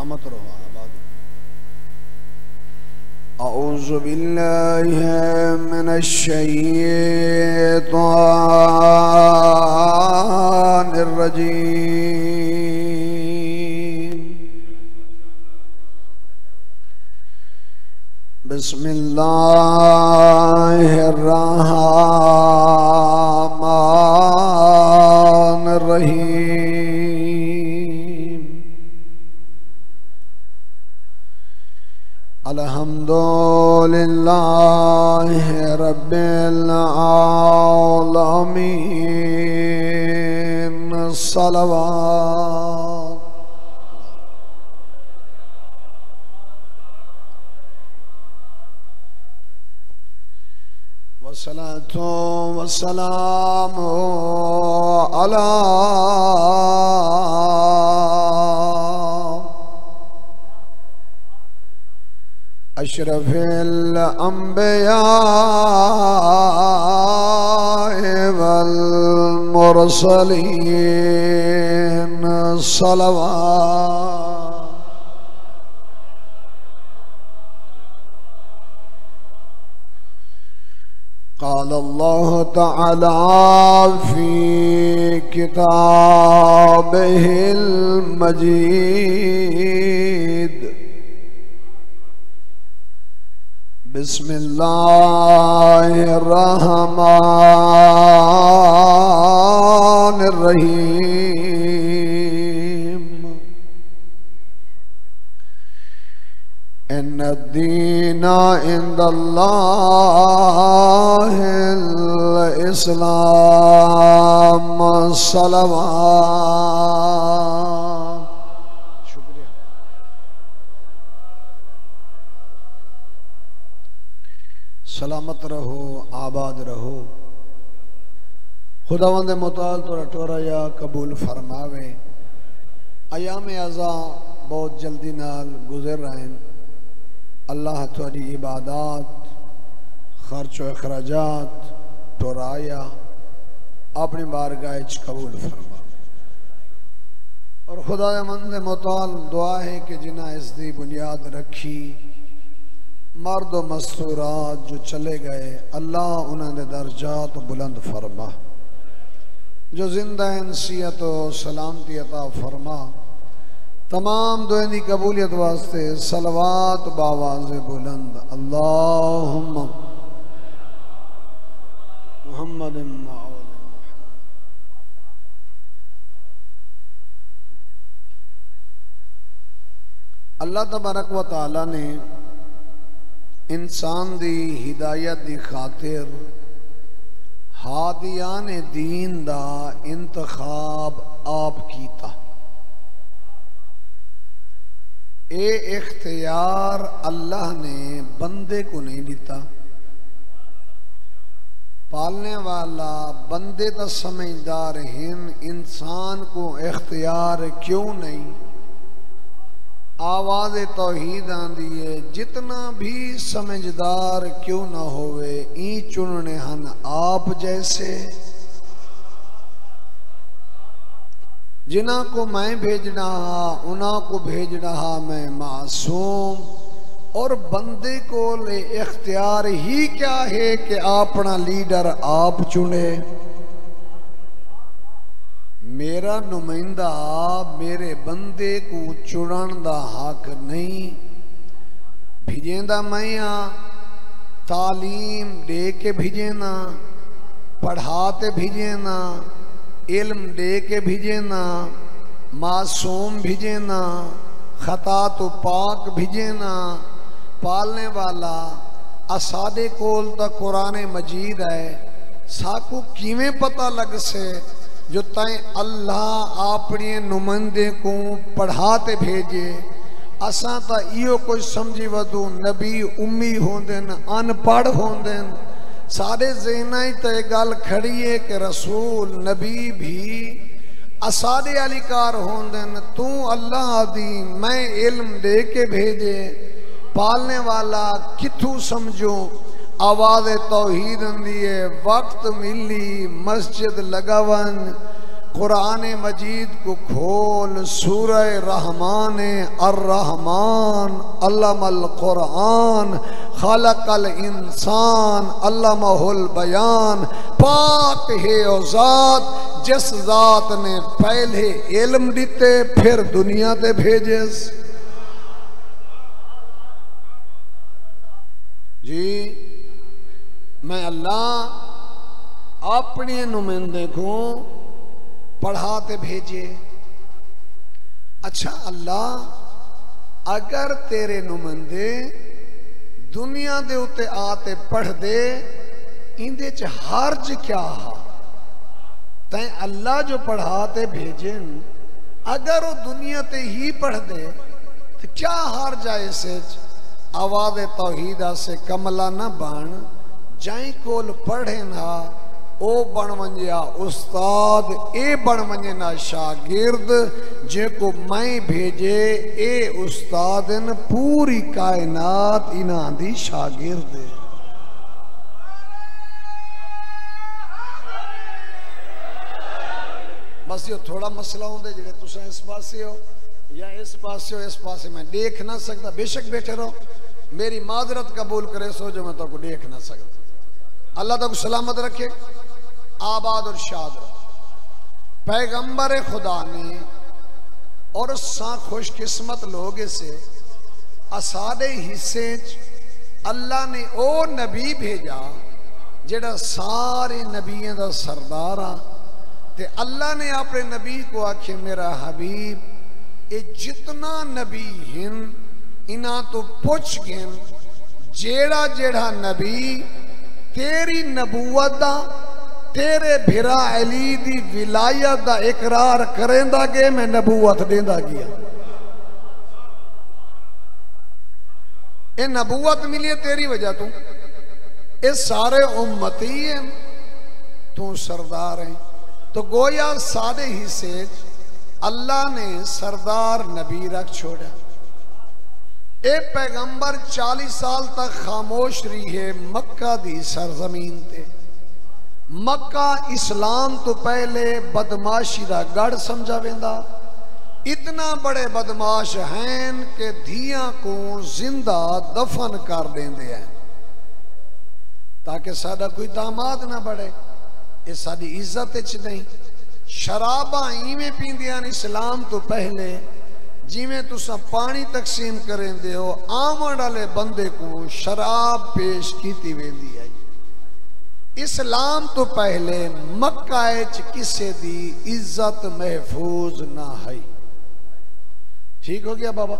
सलामत रहो आबाद। औज़ु बिल्लाहि मिनश शैतानिर रजीम। बिस्मिल्लाहिर रहमानिर रहीम। अल्हम्दुलिल्लाहि रब्बिल आलमीन। सलवात वस्सलातु वस्सलामु अला अशरफिल अंबिया वल मुरसलीन। सलवात क़ाल अल्लाह तआला फ़ी किताबिहिल मजीद। बिस्मिल्लाहिर रहमानिर रहीम। इन्नद-दीना इंदल्लाहिल इस्लाम। सलवात। शुक्रिया। सलामत रहो आबाद रहो। खुदावंद मुताल तो टोरा या कबूल फरमावे। अयाम अज़ा बहुत जल्दी नाल गुजर रहे हैं। अल्लाह तुहाडी इबादत खर्च व अखराजात टोराया अपनी बारगाह च कबूल फरमा। और खुदा मंद मुताल दुआ है कि जिन्हें इसकी बुनियाद रखी मर्द व मस्तूरात जो चले गए अल्लाह उन्होंने दर्जात बुलंद फरमा। जो जिंदा इंसियत व सलामती अता फरमा। तमाम दुआएं की कबूलियत वास्ते सलवात बावाज़ बुलंद अल्लाहुम्मा मुहम्मद। अल्लाह तबारक व तआला ने इंसान दी हिदायत दी खातिर हादियान दीन दा इंतखाब आप कीता। ए इख्तियार अल्लाह ने बंदे को नहीं दिता। पालने वाला बंदे तो समझदार हैं, इंसान को इख्तियार क्यों नहीं? आवाज़ तौहीद आंदी है जितना भी समझदार क्यों ना होवे ई चुनने हन आप जैसे। जिन्हां को मैं भेजना हा उन्हां को भेजना हा मैं मासूम। और बंदे को ले इख्तियार ही क्या है कि अपना लीडर आप चुने। मेरा नुमाइंदा मेरे बंदे को चुनन दा हक नहीं। भिजेंदा मैं हाँ, तालीम दे के भिजेना, पढ़ाते भिजेना, इल्म दे के भिजेना, मासूम भिजेना, खता तो पाक भिजेना। पालने वाला असादे कोल ता कुरान मजीद है। साकू किवें पता लग से जो तय अल्लाह अपने नुमाइंदे को पढ़ाते भेजे। असा तो इो कुछ समझी वधू नबी उम्मी होंदे न, अनपढ़ होंदे न। सारे ज़हना ही तो गल खड़ी है कि रसूल नबी भी असादे अलिकार होंदे न। तू अल्लाह दी मैं इल्म दे के भेजे। पालने वाला किथू समझो। आवाज़ तौहीद आंदी है वक्त मिली मस्जिद लगावन कुरान मजीद को खोल, सूरह रहमान अर्रहमान अल्लमल कुरान खलकल इंसान अल्लमहुल बयान। पाक है ओ ज़ात जिस ज़ात ने पहले इल्म दिते फिर दुनिया ते भेजेस। जी मैं अल्लाह अपने नुमाइंदे को पढ़ाते भेजे। अच्छा अल्लाह अगर तेरे नुमाइंदे दुनिया दे उते आते पढ़ दे इंदे च हर्ज क्या हा? तैं अल्लाह जो पढ़ाते भेजन अगर वो दुनिया ते ही पढ़ दे तो क्या हर्ज है इसे? आवाज़ तौहीदा से कमला न बन जाई कोल पढ़े ना ओ बन वंजिया उस्ताद, ए बन वंजे ना शागिर्द जेको मैं भेजे ए उस्तादन पूरी कायनात इना दी शागिर्द। बस यो थोड़ा मसला होंगे जेड़े तुसा इस पासे हो या इस पासे हो, इस पासे मैं देख ना सकता। बेशक बैठे रहो, मेरी माजरत कबूल करे सो जो मैं तो को देख ना सकता। अल्लाह तक सलामत रखे, आबाद और शाद रखे। पैगंबर खुदा ने और सा खुशकिस्मत लोग से असादे हिस्से अल्लाह ने ओ नबी भेजा जेड़ा सारे नबियों का सरदार आ। ते अल्लाह ने अपने नबी को आखे मेरा हबीब ये जितना नबी हिन इना तो पुछ गिन जेड़ा जेड़ा नबी तेरी नबूवत दा तेरे भिरा अली दी विलायत दा इकरार करेंदा गे मैं नबूवत देंदा गया। ये नबूवत मिली है तेरी वजह तू, ये सारे उम्मती हैं, तू सरदार है। तो गोया सादे हिस्से अल्लाह ने सरदार नबी रख छोड़ा। ए पैगंबर 40 साल तक खामोश रही है मक्का दी सरजमीन ते। मक्का इस्लाम तो पहले बदमाशी का गढ़ समझा वेंदा। इतना बड़े बदमाश हैं कि धिया को जिंदा दफन कर देंदे हैं ताकि साडा कोई दामाद ना बढ़े। ये साडी इज्जत च नहीं। शराबा इवें पींदियां इस्लाम तो पहले जिमें तुसा पानी तकसीम करेंदे हो आमण वाले बंदे को शराब पेश की वेंदी है। इस्लाम तो पहले मक्का किसे दी इज्जत महफूज ना है। ठीक हो गया बाबा।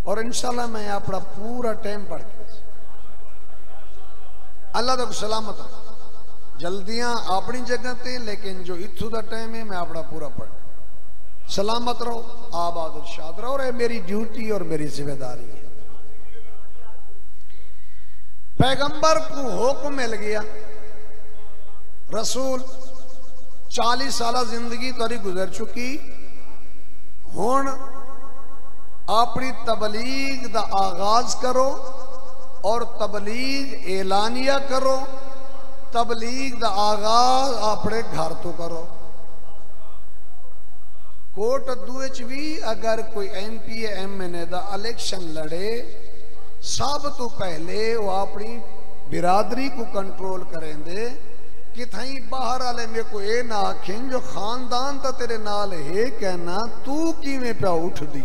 और इंशाल्लाह मैं अपना पूरा टाइम पढ़ के अल्लाह तक सलामत रख। जल्दियां अपनी जगह ते, लेकिन जो इथू का टाइम है मैं अपना पूरा पढ़। सलामत रहो, आबाद और शाद रहो। और मेरी ड्यूटी और मेरी जिम्मेदारी है। पैगंबर को हुक्म मिल गया, रसूल 40 साल जिंदगी तारी गुजर चुकी, हुण अपनी तबलीग दा आगाज करो और तबलीग ऐलानिया करो। तबलीग दा आगाज अपने घर तो करो। कोट अद्दू भी अगर कोई MP MNA दा इलेक्शन लड़े सब तो पहले वो अपनी बिरादरी को कंट्रोल करेंदे कि थई बाहर वाले मेरे को ये ना आखें जो खानदान तो तेरे नाल है कहना तू किवें पे उठ दी।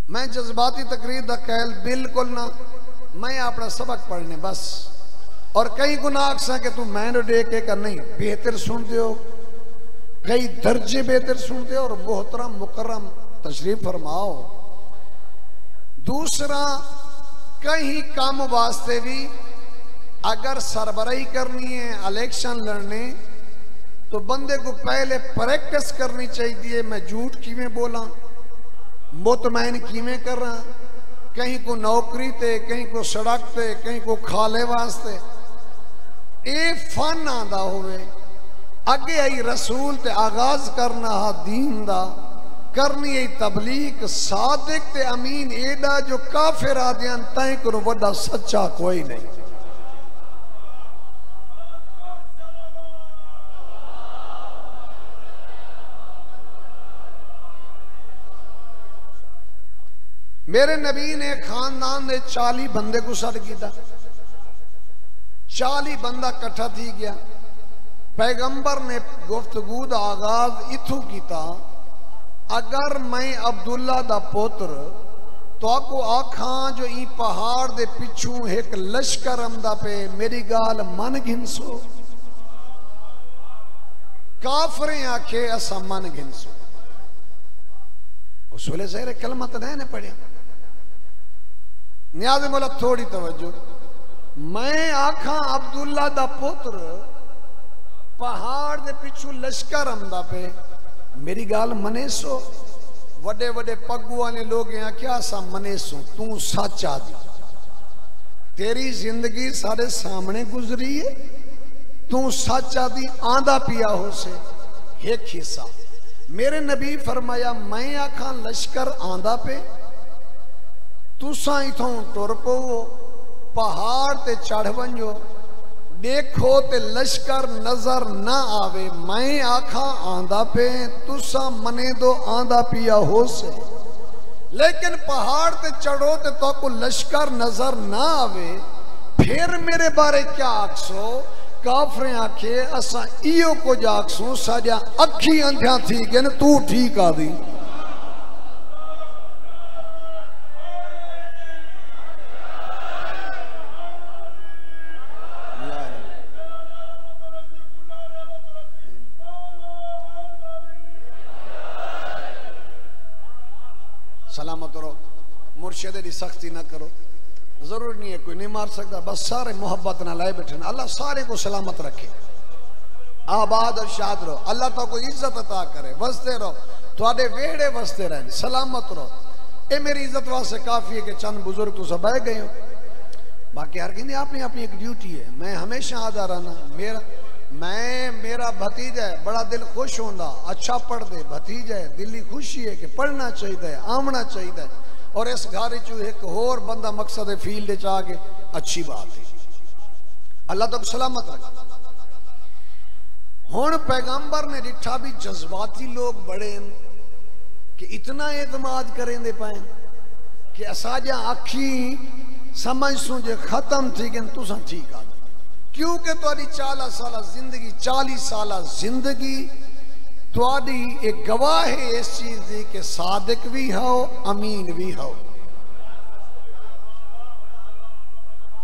मैं जज्बाती तकरीर दा कहल बिल्कुल ना, मैं अपना सबक पढ़ने बस। और कई गुनाह अक्सा कि तू मैंने डे के कर नहीं बेहतर सुनते हो, कई दर्जे बेहतर सुनते हो। और मोहतरम मुकर्रम तशरीफ फरमाओ। दूसरा कहीं काम वास्ते भी अगर सरबराही करनी है इलेक्शन लड़ने तो बंदे को पहले प्रैक्टिस करनी चाहिए। मैं झूठ किवें बोला, मुतमैन किवें कर रहा, कहीं को नौकरी ते, कहीं को सड़क ते, कहीं को खाले वास्ते ए फन आंदा होवे। अगे आई रसूल ते आगाज करना हा दीन दा, करनी है तबलीग सादिक ते अमीन एडा जो काफिर आदियां तय को वड्डा सच्चा कोई नहीं। मेरे नबी ने खानदान दे 40 बंदे को सद किया, 40 बंदा कट्ठा थी गया। पैगंबर ने गुफ्तगू दा आगाज इथों किया, अगर मैं अब्दुल्ला दा पुत्र तो आपको आखा जो ई पहाड़ दे पिछू एक लश्कर आंदा पे, मेरी गाल मन घिनसो। काफरे आखे असा मन घिनसो। उस वेले ज़ाहिर कलमा तो नहीं पढ़िया। न्याज़ मौला थोड़ी तवज्जो, मैं आखा अब्दुल्ला दा पुत्र पहाड़ दे पिछू लश्कर आंदा पे, मेरी गाल मने सो। वडे वडे पग्गुआ ने लोग आख्या सा मने सो, तू सच आदि, तेरी जिंदगी सारे सामने गुजरी है, तू सच आदि आंदा पिया हो से एक हिस्सा। मेरे नबी फरमाया, मैं आखा लश्कर आंदा पे, तुसा इथों टुर पवो, पहाड़ ते चढ़ वंजो, देखो ते लश्कर नजर ना आवे। मैं आखा आंदा पे, तुसा मने दो आंदा पिया हो से, लेकिन पहाड़ ते चढ़ो ते तो को लश्कर नजर ना आवे, फिर मेरे बारे क्या आखसो? काफरे आखे असा इो कुछ आखसू, साजा अखी अंधिया थी गए, तू ठीक आदि। सलामत रहो, मुर्शिद की सख्ती ना करो। जरूर नहीं है, कोई नहीं मार सकता, बस सारे मोहब्बत ना लाए बैठे। अल्लाह सारे को सलामत रखे, आबाद और शाद रहो। अल्लाह तो को इज्जत अता करे, बसते रहो, थोड़े वेड़े बसते रहे, सलामत रहो। ये मेरी इज्जत वास्ते काफी है कि चंद बुजुर्ग तो सब बह गए हो। बाकी हर किसी अपनी अपनी एक ड्यूटी है। मैं हमेशा आदा रहना, मेरा भतीजा है, बड़ा दिल खुश होंदा, अच्छा पढ़ दे, भतीजा है, दिली खुशी है कि पढ़ना चाहिए, आमना चाहिए। और इस घर चू एक होर बंदा मकसद फील्ड च आके, अच्छी बात है। अल्लाह तक सलामत रखे। हुण पैगंबर ने डिठा भी जज्बाती लोग बड़े कि इतना एतमाद करें दे पाए कि असाजा आखी समझ सू जे खत्म थी गए, तुसा ठीक आ। क्योंकि तुहाडी 40 साल जिंदगी, 40 साल जिंदगी तुहाडी एक गवाह है इस चीज की कि सादिक भी हो, अमीन भी हो।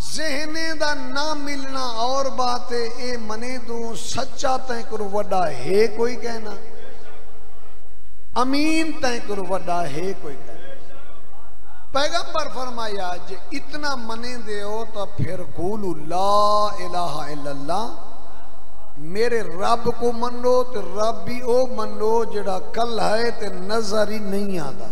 ज़हने दा ना मिलना और बात है, ए मने दू सच्चा तय करो वड्डा है कोई कहना, अमीन तय करो वड्डा है कोई कहना। पैगंबर फरमाया जे इतना मने दे हो तो फिर कूलू ला इलाहा इल्लल्लाह, मेरे रब को मनो तो रब भी ओ मनो जड़ा कल है ते नजर ही नहीं आता।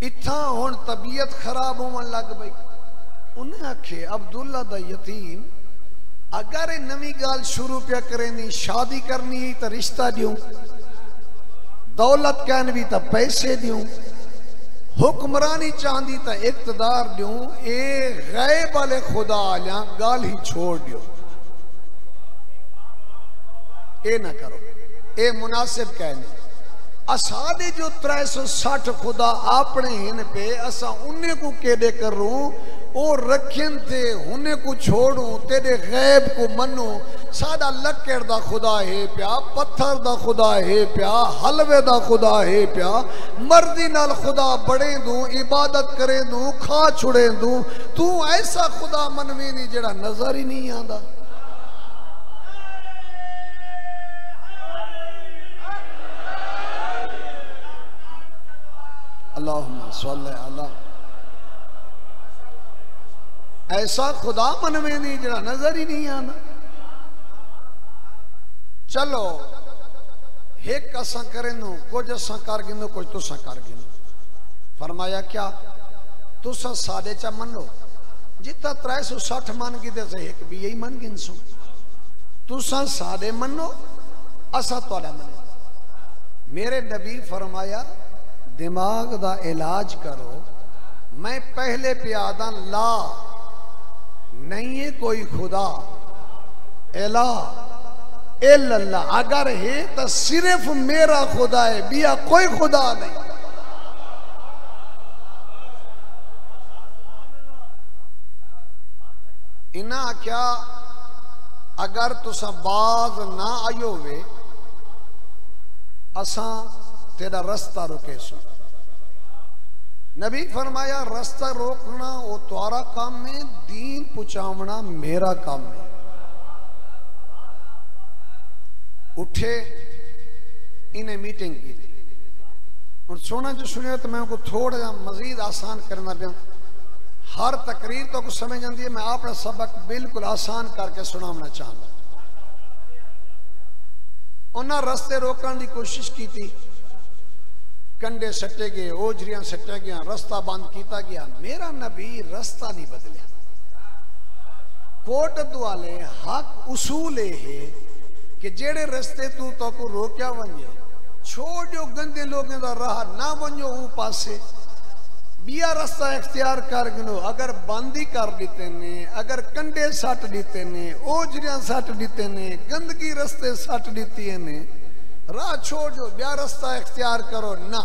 इत्था हुण तबीयत खराब होवन लग पई। उन्हें आखे अब्दुल्ला दा यतीम, अगर नवी गाल शुरू पे करें, शादी करनी तो रिश्ता दियूं, दौलत कहन भी तो पैसे दूं, हुक्मरानी चाहती तो इक़्तिदार दूं, ए गैब वाले खुदा आलिया गाल ही छोड़ दियो, ए ना करो, ए मुनासिब कहने। असादे जो 360 खुदा अपने इन पे, असा उन्हें को केड़े करूं, ओ रखन थे उन्हें को छोड़ू, तेरे गैब को मनो। सादा लकड़ दा खुदा है प्या, पत्थर दा खुदा है प्या, हलवे दा खुदा है प्या, मर्जी नाल खुदा बड़े दूं, इबादत करे दूं, खा छुड़े दूं, तू ऐसा खुदा मनवे नहीं जेड़ा नजर ही नहीं आंदा। अल्लाहुम्मा सल्ली अला, ऐसा खुदा मनवे नहीं जरा नजर ही नहीं आना। चलो एक असा करें दो, कुछ असा कर गिनो, कुछ तुसा कर गिनो। फरमाया क्या तुसा साढ़े चा मनो, जितना 360 मन की से एक भी यही मन गिनसो। तुसा साढ़े मनो, असा तुहाडा मने। मेरे नबी फरमाया दिमाग दा इलाज करो। मैं पहले प्यादा ला नहीं है कोई खुदा, इला इल्लल्लाह, अगर है तो सिर्फ मेरा खुदा है, बिया कोई खुदा नहीं। इना क्या अगर तुसा बाज ना आयो वे असा तेरा रास्ता रुके सो। नबी फरमाया रास्ता रोकना वो तुम्हारा काम है, दीन पुचावना मेरा काम है। उठे इन्हें मीटिंग की थी और सोना जो सुने तो मैं उनको थोड़ा जा मजीद आसान करना पिया। हर तकरीर तो कुछ समझ आती है, मैं अपना सबक बिल्कुल आसान करके सुनाना चाहता। उन्हें रस्ते रोकने की कोशिश की थी, कंडे सट्टे गए, ओझरियां सट्टे गया, रास्ता बंद किया गया। मेरा नबी रास्ता नहीं बदलिया। कोट दुआले हक उसूल है कि जेड़े रस्ते तू तो को रोकया वने छोड़ जो गंदे लोगों का राह ना वनो वो पासे बिया रास्ता इख्तियार कर गिनो। अगर बंदी कर देते ने, अगर कंडे सट देते ने, ओझरियां सट देते ने, गंदगी रस्ते सट देती ने, राह छोड़ जो बिया रास्ता इख्तियार करो ना।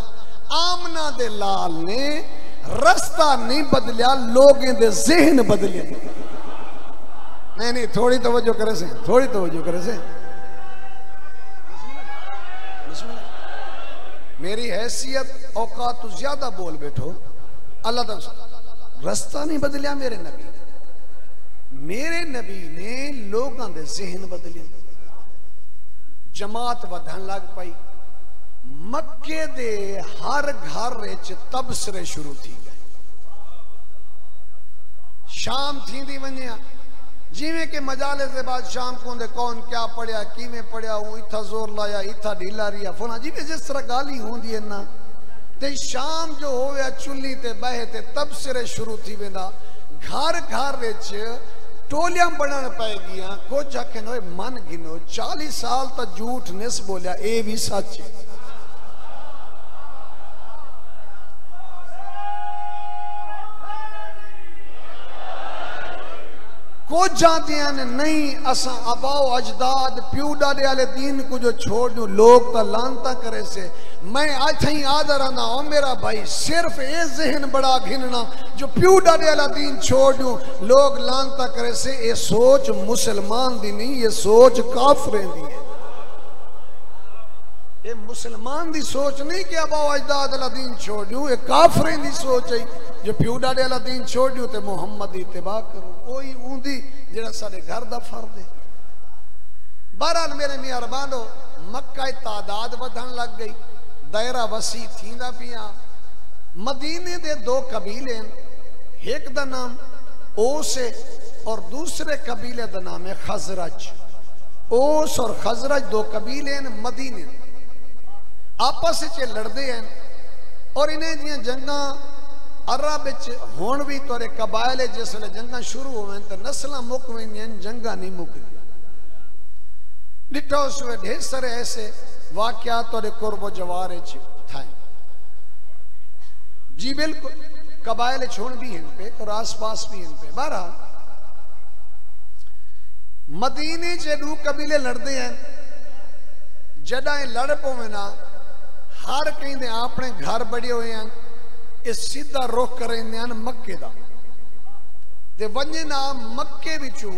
आमना दे लाल ने रास्ता नहीं बदलिया, लोगों दे ज़हन बदले। नहीं थोड़ी तवज्जो करे से, थोड़ी तवज्जो करे से। मेरी हैसियत औकात तो ज्यादा बोल बैठो। अल्लाह तक रास्ता नहीं बदलिया मेरे नबी ने। मेरे नबी ने लोगों के ज़हन बदले, जमात बढ़न लग पाई। मक्के दे हर घर विच तबसरे शुरू थी गए। शाम थी वनिया जिमें के मजाले से बाद शाम को दे कौन क्या पढ़िया, किमें पढ़िया, वो इथा जोर लाया, इथा ढीला रिया फुला, जिमें जिस तरह गाली होंदी है ना। ते शाम जो होया चुल्ली ते बहे ते तबसरे शुरू थी वेंदा। घर घर विच टोलियां बनन पैगियां। कुछ आखे नो मन गिनो 40 साल तक झूठ निस बोलिया, ए भी सच है। कुछ जातियां ने नहीं असा अबाओ अजदाद प्यू डाडे वाले दीन को जो छोड़ दूं, लोग तो लानता करे से। मैं आज ही आदर आना ओ मेरा भाई, सिर्फ ये जहन बड़ा घिनना जो प्यू डाडे वाला दीन छोड़ दूं, लोग लानता करे से। ये सोच मुसलमान दी नहीं, ये सोच काफिर दी है। ये मुसलमान दी सोच नहीं कि अबाओ अजदाद वाला दीन छोड़ दूं, ये काफिर दी सोच है जो प्यू डाडे वाला दीन छोड़ दूं ते मुहम्मद दी इत्तिबा करो। कोई ऊंदी जेड़ा साडे घर दा फर्द है। बहरहाल मेरे मेहरबानो, मक्का तादाद बढ़न लग गई, दायरा वसी थींदा पिया। मदीने दे दो कबीले, एक दा नाम ओस है और दूसरे कबीले दा नाम है खजरज। ओस और खजरज दो कबीले मदीने आपस में लड़ते हैं और इन्हें जियां जंगा अरब हुण भी तोरे कबायले जिसले जंगा शुरू हो तो नस्ल मुक वेंदियां, जंगा नहीं मुकदी। डिठो सुए ढेर सारे ऐसे वाकया तोरे कुर्बो जवार थे। जी बिल्कुल कबायले छोड़ भी इन पे और आसपास भी इन पे। बहरहाल मदीने च दो कबीले लड़ते हैं। जदा लड़ पवे ना, हर कहीं दे अपने घर बड़े हुए हैं। इस सीधा रुख करें मक्के का ते वंजे ना मक्के विचों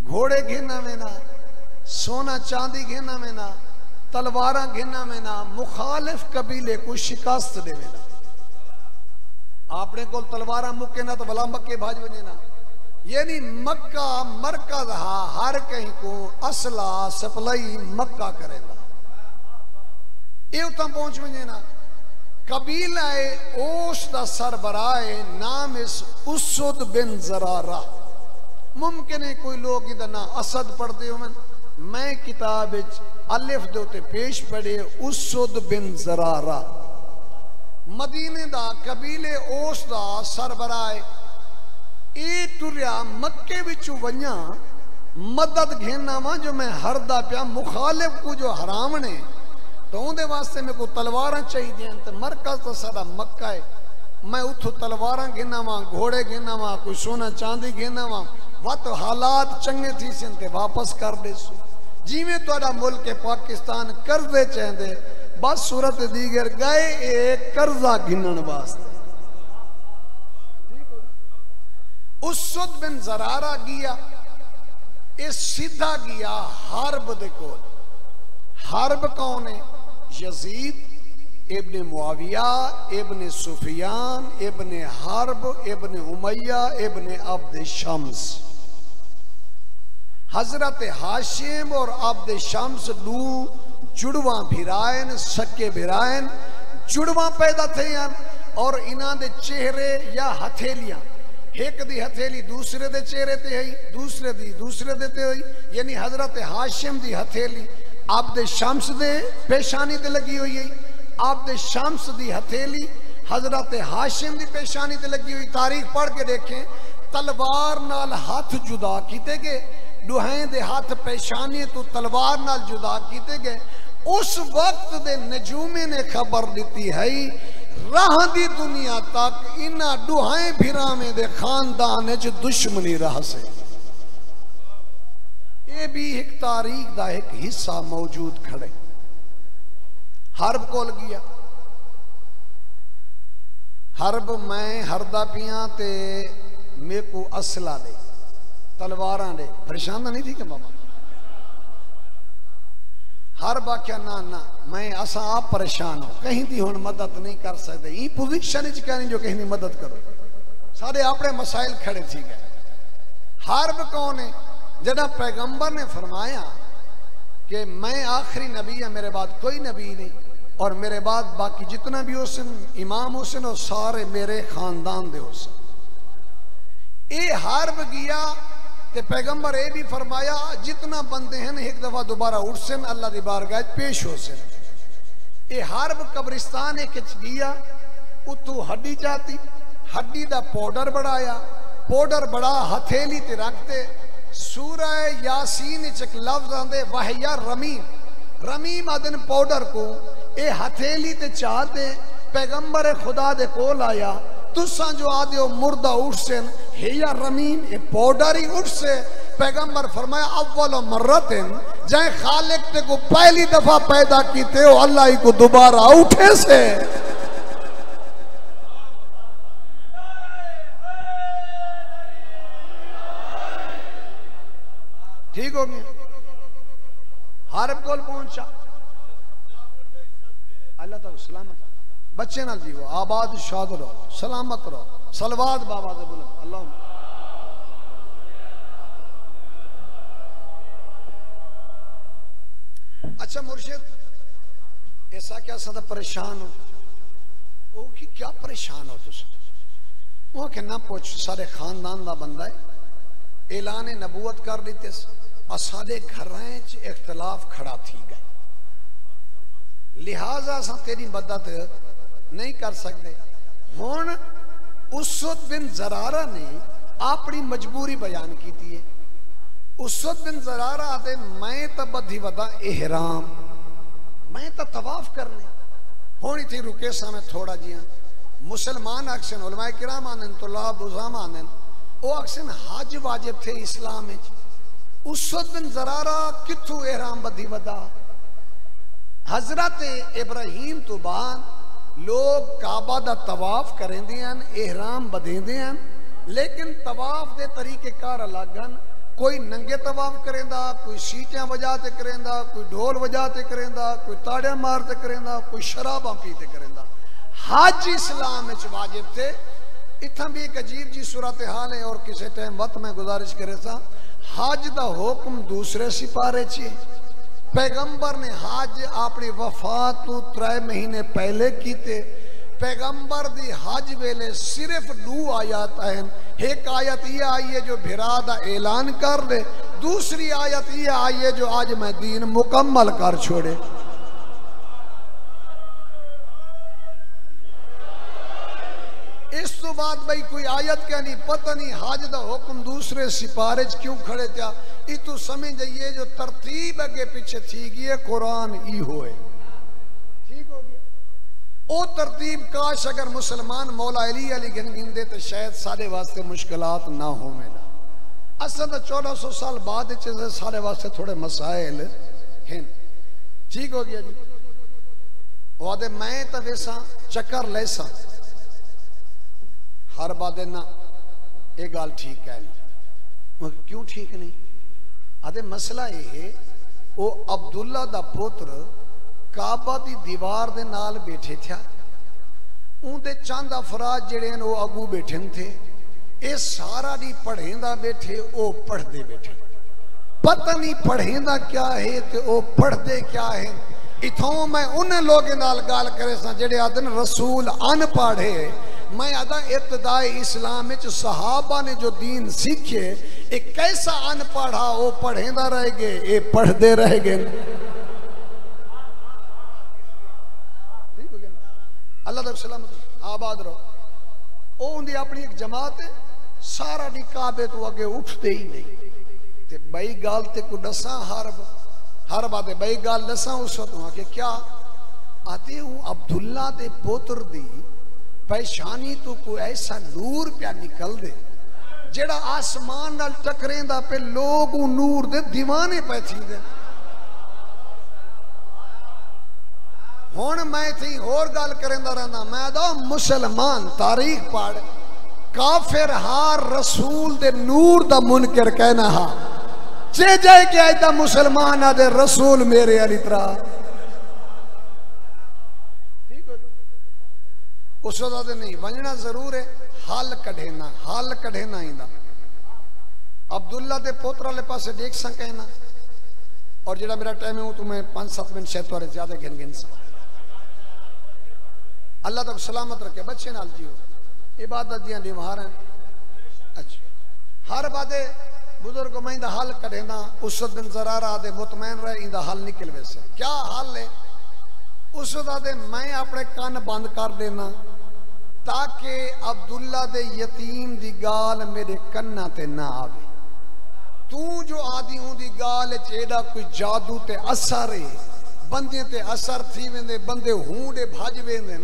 घोड़े घेना में ना, सोना चांदी घेना में ना, तलवारा घेना में ना, मुखालिफ कबीले को शिकस्त दे में ना। आपने को तलवारा मुक्के ना तो भला मक्के भाज वने ना। ये नहीं मक्का मरकज हा, हर कहीं को असला सप्लाई मक्का करेगा। ये उतना पहुंच वने ना। कबीला ओस दा सरबराह नाम इस उसुद बिन जरारा। मुमकिन है कोई लोग इधर ना असद पढ़ते हो। मैं किताब अलिफ दे उते पेश पढ़े उसुद बिन जरारा। मदीने दा कबीले ओस दा सरबराह ए टुरिया मक्के विचों वन्या मदद घेना वा जो मैं हरदा पिया मुखालिफ को जो हराम ने, तो उनके वास्ते मेरे को तलवारा चाहिए। तो मरकज तो सारा मक्का है। मैं उतो तलवारा गिना वा, घोड़े गिना वा, कोई सोना चांदी गिना वा। वत हालात चंगे थी सन ते वापस कर दे सो। जिमें तुहाडा मुल्क है पाकिस्तान कर्जे चाहते बस सूरत दीगर गए एक कर्जा गिनन वास्ते। उसद बिन जरारा गया ये सीधा गया हर्ब दे कोल। हर्ब कौन है? यजीद इब्ने मुआविया इब्ने सुफियान इब्ने हर्ब इब्ने उमैया इब्ने अब्द शम्स। हजरत हाशिम और अब्द शम्स दू जुड़वा भिरायन सके भिरायन जुड़वा पैदा थे और इन्हां दे चेहरे या हथेलियां एक दी हथेली दूसरे दे चेहरे ते है दूसरे दी दूसरे दे ते हुई। यानी हजरत हाशिम दी हथेली अब्द शम्स दे पेशानी ते लगी हुई है। अब्द शम्स दी हथेली हजरत हाशिम दी पेशानी ते लगी हुई। तारीख पढ़ के देखें तलवार नाल हाथ जुदा कीते गए दुहें दे हाथ पेशानी तो तलवार नाल जुदा कीते गए। उस वक्त दे नजूमे ने खबर दी है राह दी दुनिया तक इन्हां दुहें भिरावें दे खानदान च दुश्मनी रह से। ये भी एक तारीख दा एक हिस्सा मौजूद खड़े। हर्ब कोल गया हर्ब मैं हरदा पिया ते मेरे को असला दे तलवार दे परेशान नहीं थी कि बाबा। हर्ब आख्या ना ना मैं असा आप परेशान हो कहीं दी हुण मदद नहीं कर सकते। ई पोजीशन कहनी जो कहीं दी मदद करो सारे अपने मसाइल खड़े थी गए। हर्ब कौन है? जदा पैगंबर ने फरमाया कि मैं आखिरी नबी है मेरे बाद कोई नबी नहीं और मेरे बाद बाकी जितना भी हुसन इमाम हुसन और सारे मेरे खानदान दे हुसन। ये हर्ब गया ते पैगंबर ये भी फरमाया जितना बंदे हैं एक दफा दोबारा उठसन अल्लाह की बारगाह पेश हो सन। ये हर्ब कब्रिस्तान एक गया उतू हड्डी जाती हड्डी दा पाउडर बढ़ाया पाउडर बड़ा हथेली ते रखते सूरह यासीन एक लफ्ज आंदे वहया रमीम रमीम आदन पाउडर को ये हथेली ते चाहते पैगंबर खुदा दे कोल आया तुसा जो आदे हो मुर्दा उठसन हे या रमीम ये पाउडर ही उठ से। पैगंबर फरमाया अव्वल मर्रतिन जय खालिक ते को पहली दफा पैदा कीते हो अल्लाह ही को दोबारा उठे से। ठीक हो गया। हर्ब कोल पहुंचा अल्लाह तक सलामत बच्चे ना जीवो आबाद शाद रहो सलामत रहो सलवात बाबा से बोलो अल्लाह। अच्छा मुर्शिद ऐसा क्या सदा परेशान हो ओ कि क्या परेशान हो तुम वो के ना पूछ सारे खानदान का बंदा है ऐलान नबूवत कर दी साडे घरां च इख्तलाफ खड़ा थी गए लिहाजा असा तेरी मदद नहीं कर सकते। हुण उसद बिन जरारा ने अपनी मजबूरी बयान की थी। उसद बिन जरारा आते मैं तो बधी वदा एहराम मैं तो तवाफ करने होनी थी रुके सा मैं थोड़ा जिया मुसलमान अक्सन उलमाए किराम आनन तुल्लाह बुज़ाम आनन वो अक्सन हज वाजिब थे इस्लाम में। उसद बिन जरारा किथू एहराम बधी वदा हजरत इब्राहिम तो बाद लोग काबा दा तवाफ करेंदे हैं एहराम बधेंदे हैं लेकिन तवाफ दे तरीके कार अलग हैं। कोई नंगे तवाफ करेंदा कोई सीटियां वजाते करेंदा कोई ढोल वजाते करेंदा कोई ताड़ियां मारते करेंदा कोई शराबा पीते करेंदा। हज इस्लाम में वाजिब थे। इतना भी एक अजीब जी सूरत हाल है और किसी टाइम वक्त मैं गुजारिश करे था हज दा हुक्म दूसरे सिपारे ची पैगंबर ने हज अपनी वफात तो 3 महीने पहले कीते। पैगंबर दी हज वेले सिर्फ 2 आयत हैं। एक आयत ये आई है जो भिरा दा ऐलान कर ले दूसरी आयत ये आई है जो आज मैं दीन मुकम्मल कर छोड़े। इस तो बाद भाई कोई आयत क्या नहीं पता नहीं हज दा हुक्म दूसरे सिपारे क्यों खड़े था ये तो समझ जाइए जो तरतीब अगे पीछे थी गई कुरान ई होए ठीक हो गया। ओ तरतीब काश अगर मुसलमान मौला अली गिन गिनदे तो शायद सारे वास्ते मुश्किलात ना हो मेरा। असल तो 1400 साल बाद सारे वास्ते थोड़े मसाइल हैं। ठीक हो गया जी। वो आदे मैं तो वैसा चक्कर लेसा हर बादे ना ये गल ठीक है नहीं। क्यों ठीक नहीं? आदे मसला ये है वो अब्दुल्ला दा पुत्र काबा दी दीवार दे नाल बैठे था, उनके चंद अफराद जेड़े वो अगू बैठे थे, ये सारा नहीं पढ़ेंदा बैठे, वो पढ़ते बैठे। पता नहीं पढ़ेंदा क्या है तो वो पढ़ते क्या है। इथों मैं उन लोगों नाल गाल करे सा जेड़े आदन रसूल अनपढ़ है। मैं आदा इब्तदाई इस्लाम में सहाबा ने जो दीन सीखे, एक कैसा अनपढ़ा वो पढ़ेंदा रह गए, ये पढ़ते रह गए। अल्लाह दा सलामत आबाद रहो। वो उनकी अपनी एक जमात है, सारा दी काबे तो अगे उठते ही नहीं। ते बई गाल ते को दसा हर बात बई गाल दसा उस वक्त के क्या आते हूँ अब्दुल्ला दे पोत्र दी परेशानी तो को ऐसा नूर प्या निकल दे जेड़ा आसमान नाल टकरेंदा पे लोग नूर दे दीवाने पे थी दे। हुण मैं थी होर गल करेंदा रहना, मैं दो मुसलमान तारीख पढ़ काफिर हार रसूल दे नूर दा मुनकर कहना हा जे जाए के आयदा मुसलमान आदे रसूल मेरे अली तरा। ठीक हो उस वजह नहीं वंजना जरूर है, हल कढ़ेना इंदा अब्दुल्ला दे पोत्र वाले पासे देख सा कहना। और जेड़ा मेरा टाइम है वो तुम्हें 5-7 मिनट शायद थोड़े ज्यादा गिन सा। अल्लाह तक सलामत रखे, बच्चे नाल जियो, इबादत दियां निभार हैं। अच्छा हर बादे बुजुर्ग मैं इंदा हल करेना उस दिन जरारा दे मुतमैन रहे इंदा हल निकल वैसे क्या हल है। उस दे मैं अपने कान बंद कर देना ताकि अब्दुल्ला दे यतीम दी गाल मेरे कन्ना ते ना आवे। तू जो आदि उनकी गाल एडा कोई जादू ते असर है, बंदे ते असर थी वेंदे, बंदे हूंडे भज वेंदे,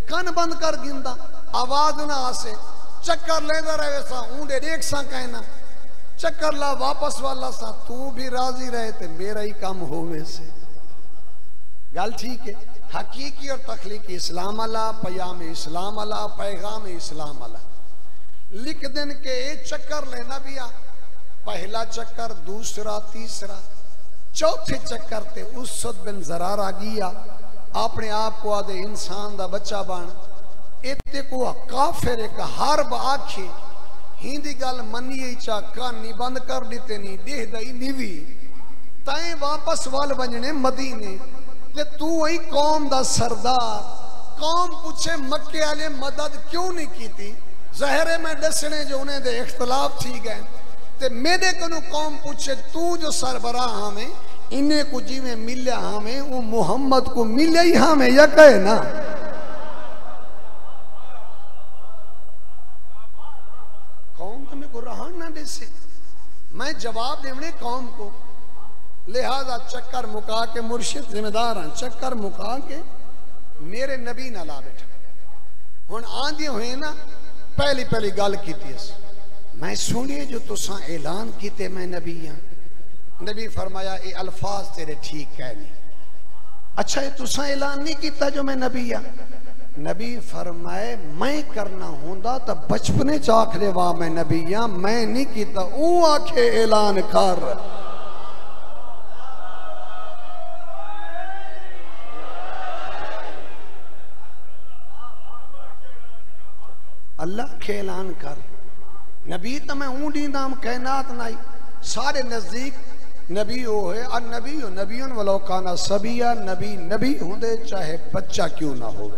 कन बंद कर गिंदा आवाज ना आसे, चक्कर लेंदा रहे सा ऊंडे देख सा कहना चक्कर ला वापस वाला सा, तू भी राजी रहे ते मेरा ही काम होवे से। गल ठीक है। हकीकी और तखलीकी इस्लाम अला, पयाम इस्लाम अला, पैगाम इस्लाम अला लिख दिन के चक्कर लेना भी आ, पहला चक्कर दूसरा तीसरा चौथे चक्कर ते उस बिन जरार आ गया अपने आप को आदे इंसान दा बच्चा बन इतने को काफिर एक हरब आखे हिंदी गल मनिए चा कानी बंद कर दीते नहीं देह दई नीवी तय वापस वाल बजने मदीने ते तू ही कौम दा सरदार। कौम पूछे मक्के वाले मदद क्यों नहीं की थी, जहरे में दसने जो उन्हें दे इख्तलाफ थी गए ते मेरे को कौम पूछे तू जो सरबराह हमें इन्हें को जिमें मिल्या हमें वो मोहम्मद को मिले ही हमें या कहे ना। कौम तो मेरे को रहन ना दे से मैं जवाब देवने कौम को, लिहाजा चक्कर मुका के मुर्शिद जिम्मेदार हैं, चक्कर मुका के मेरे नबी ना ला बैठा। हुण आंदे हुए ना पहली गल की मैं सुनिए जो तुसा ऐलान किते मैं नबी हाँ। नबी फरमाया ये अल्फाज तेरे ठीक है नहीं। अच्छा ये तुसा ऐलान नहीं किया जो मैं नबी हाँ। नबी फरमाए मैं करना होंदा तो बचपने च आख दे वाह मैं नबी हाँ, मैं नहीं किया ऊ आखे ऐलान कर। अल्लाह के ऐलान कर। नबी तो मैं ऊंडी नाम कैनात नाई सारे नजदीक नबी हो है और नबी हो नबीन वलो काना सबिया नबी नबी होंदे चाहे बच्चा क्यों ना हो।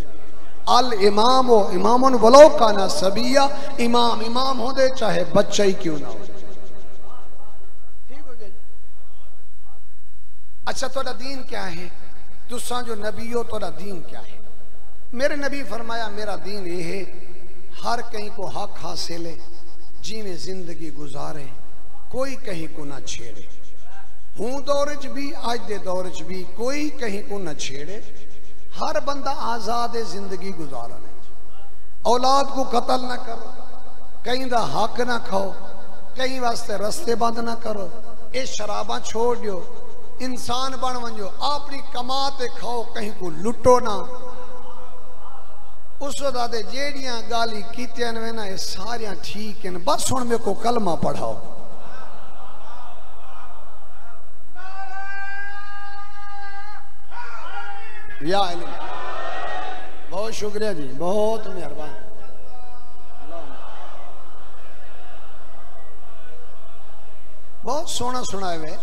अल इमाम हो इमामुन वलो काना सबिया इमाम इमाम होंदे चाहे बच्चा ही क्यों ना हो। ठीक हो गया। अच्छा थोड़ा दीन क्या है, तुसा जो नबी हो थोड़ा दीन क्या है। मेरे नबी फरमाया मेरा दीन ये है हर कहीं को हक हासिल है, जिमें जिंदगी गुजारे कोई कहीं को ना छेड़े। हूं दौर च भी आज दे दौर च भी कोई कहीं को ना छेड़े। हर बंदा आजाद है जिंदगी गुजारने। औलाद को कत्ल ना करो, कहीं दा हक ना खाओ, कहीं वास्ते रस्ते बंद ना करो, ये शराबा छोड़ दियो, इंसान बन वंजो, अपनी कमाते खाओ, कहीं को लुटो ना। उस दादे जेड़ियां गाली कीतियां ने ना ये सारियां ठीक है, बस हुण मेरे को कलमा पढ़ाओ। या इल्म, बहुत शुक्रिया जी, बहुत मेहरबान। बहुत सोना सुनाए वे।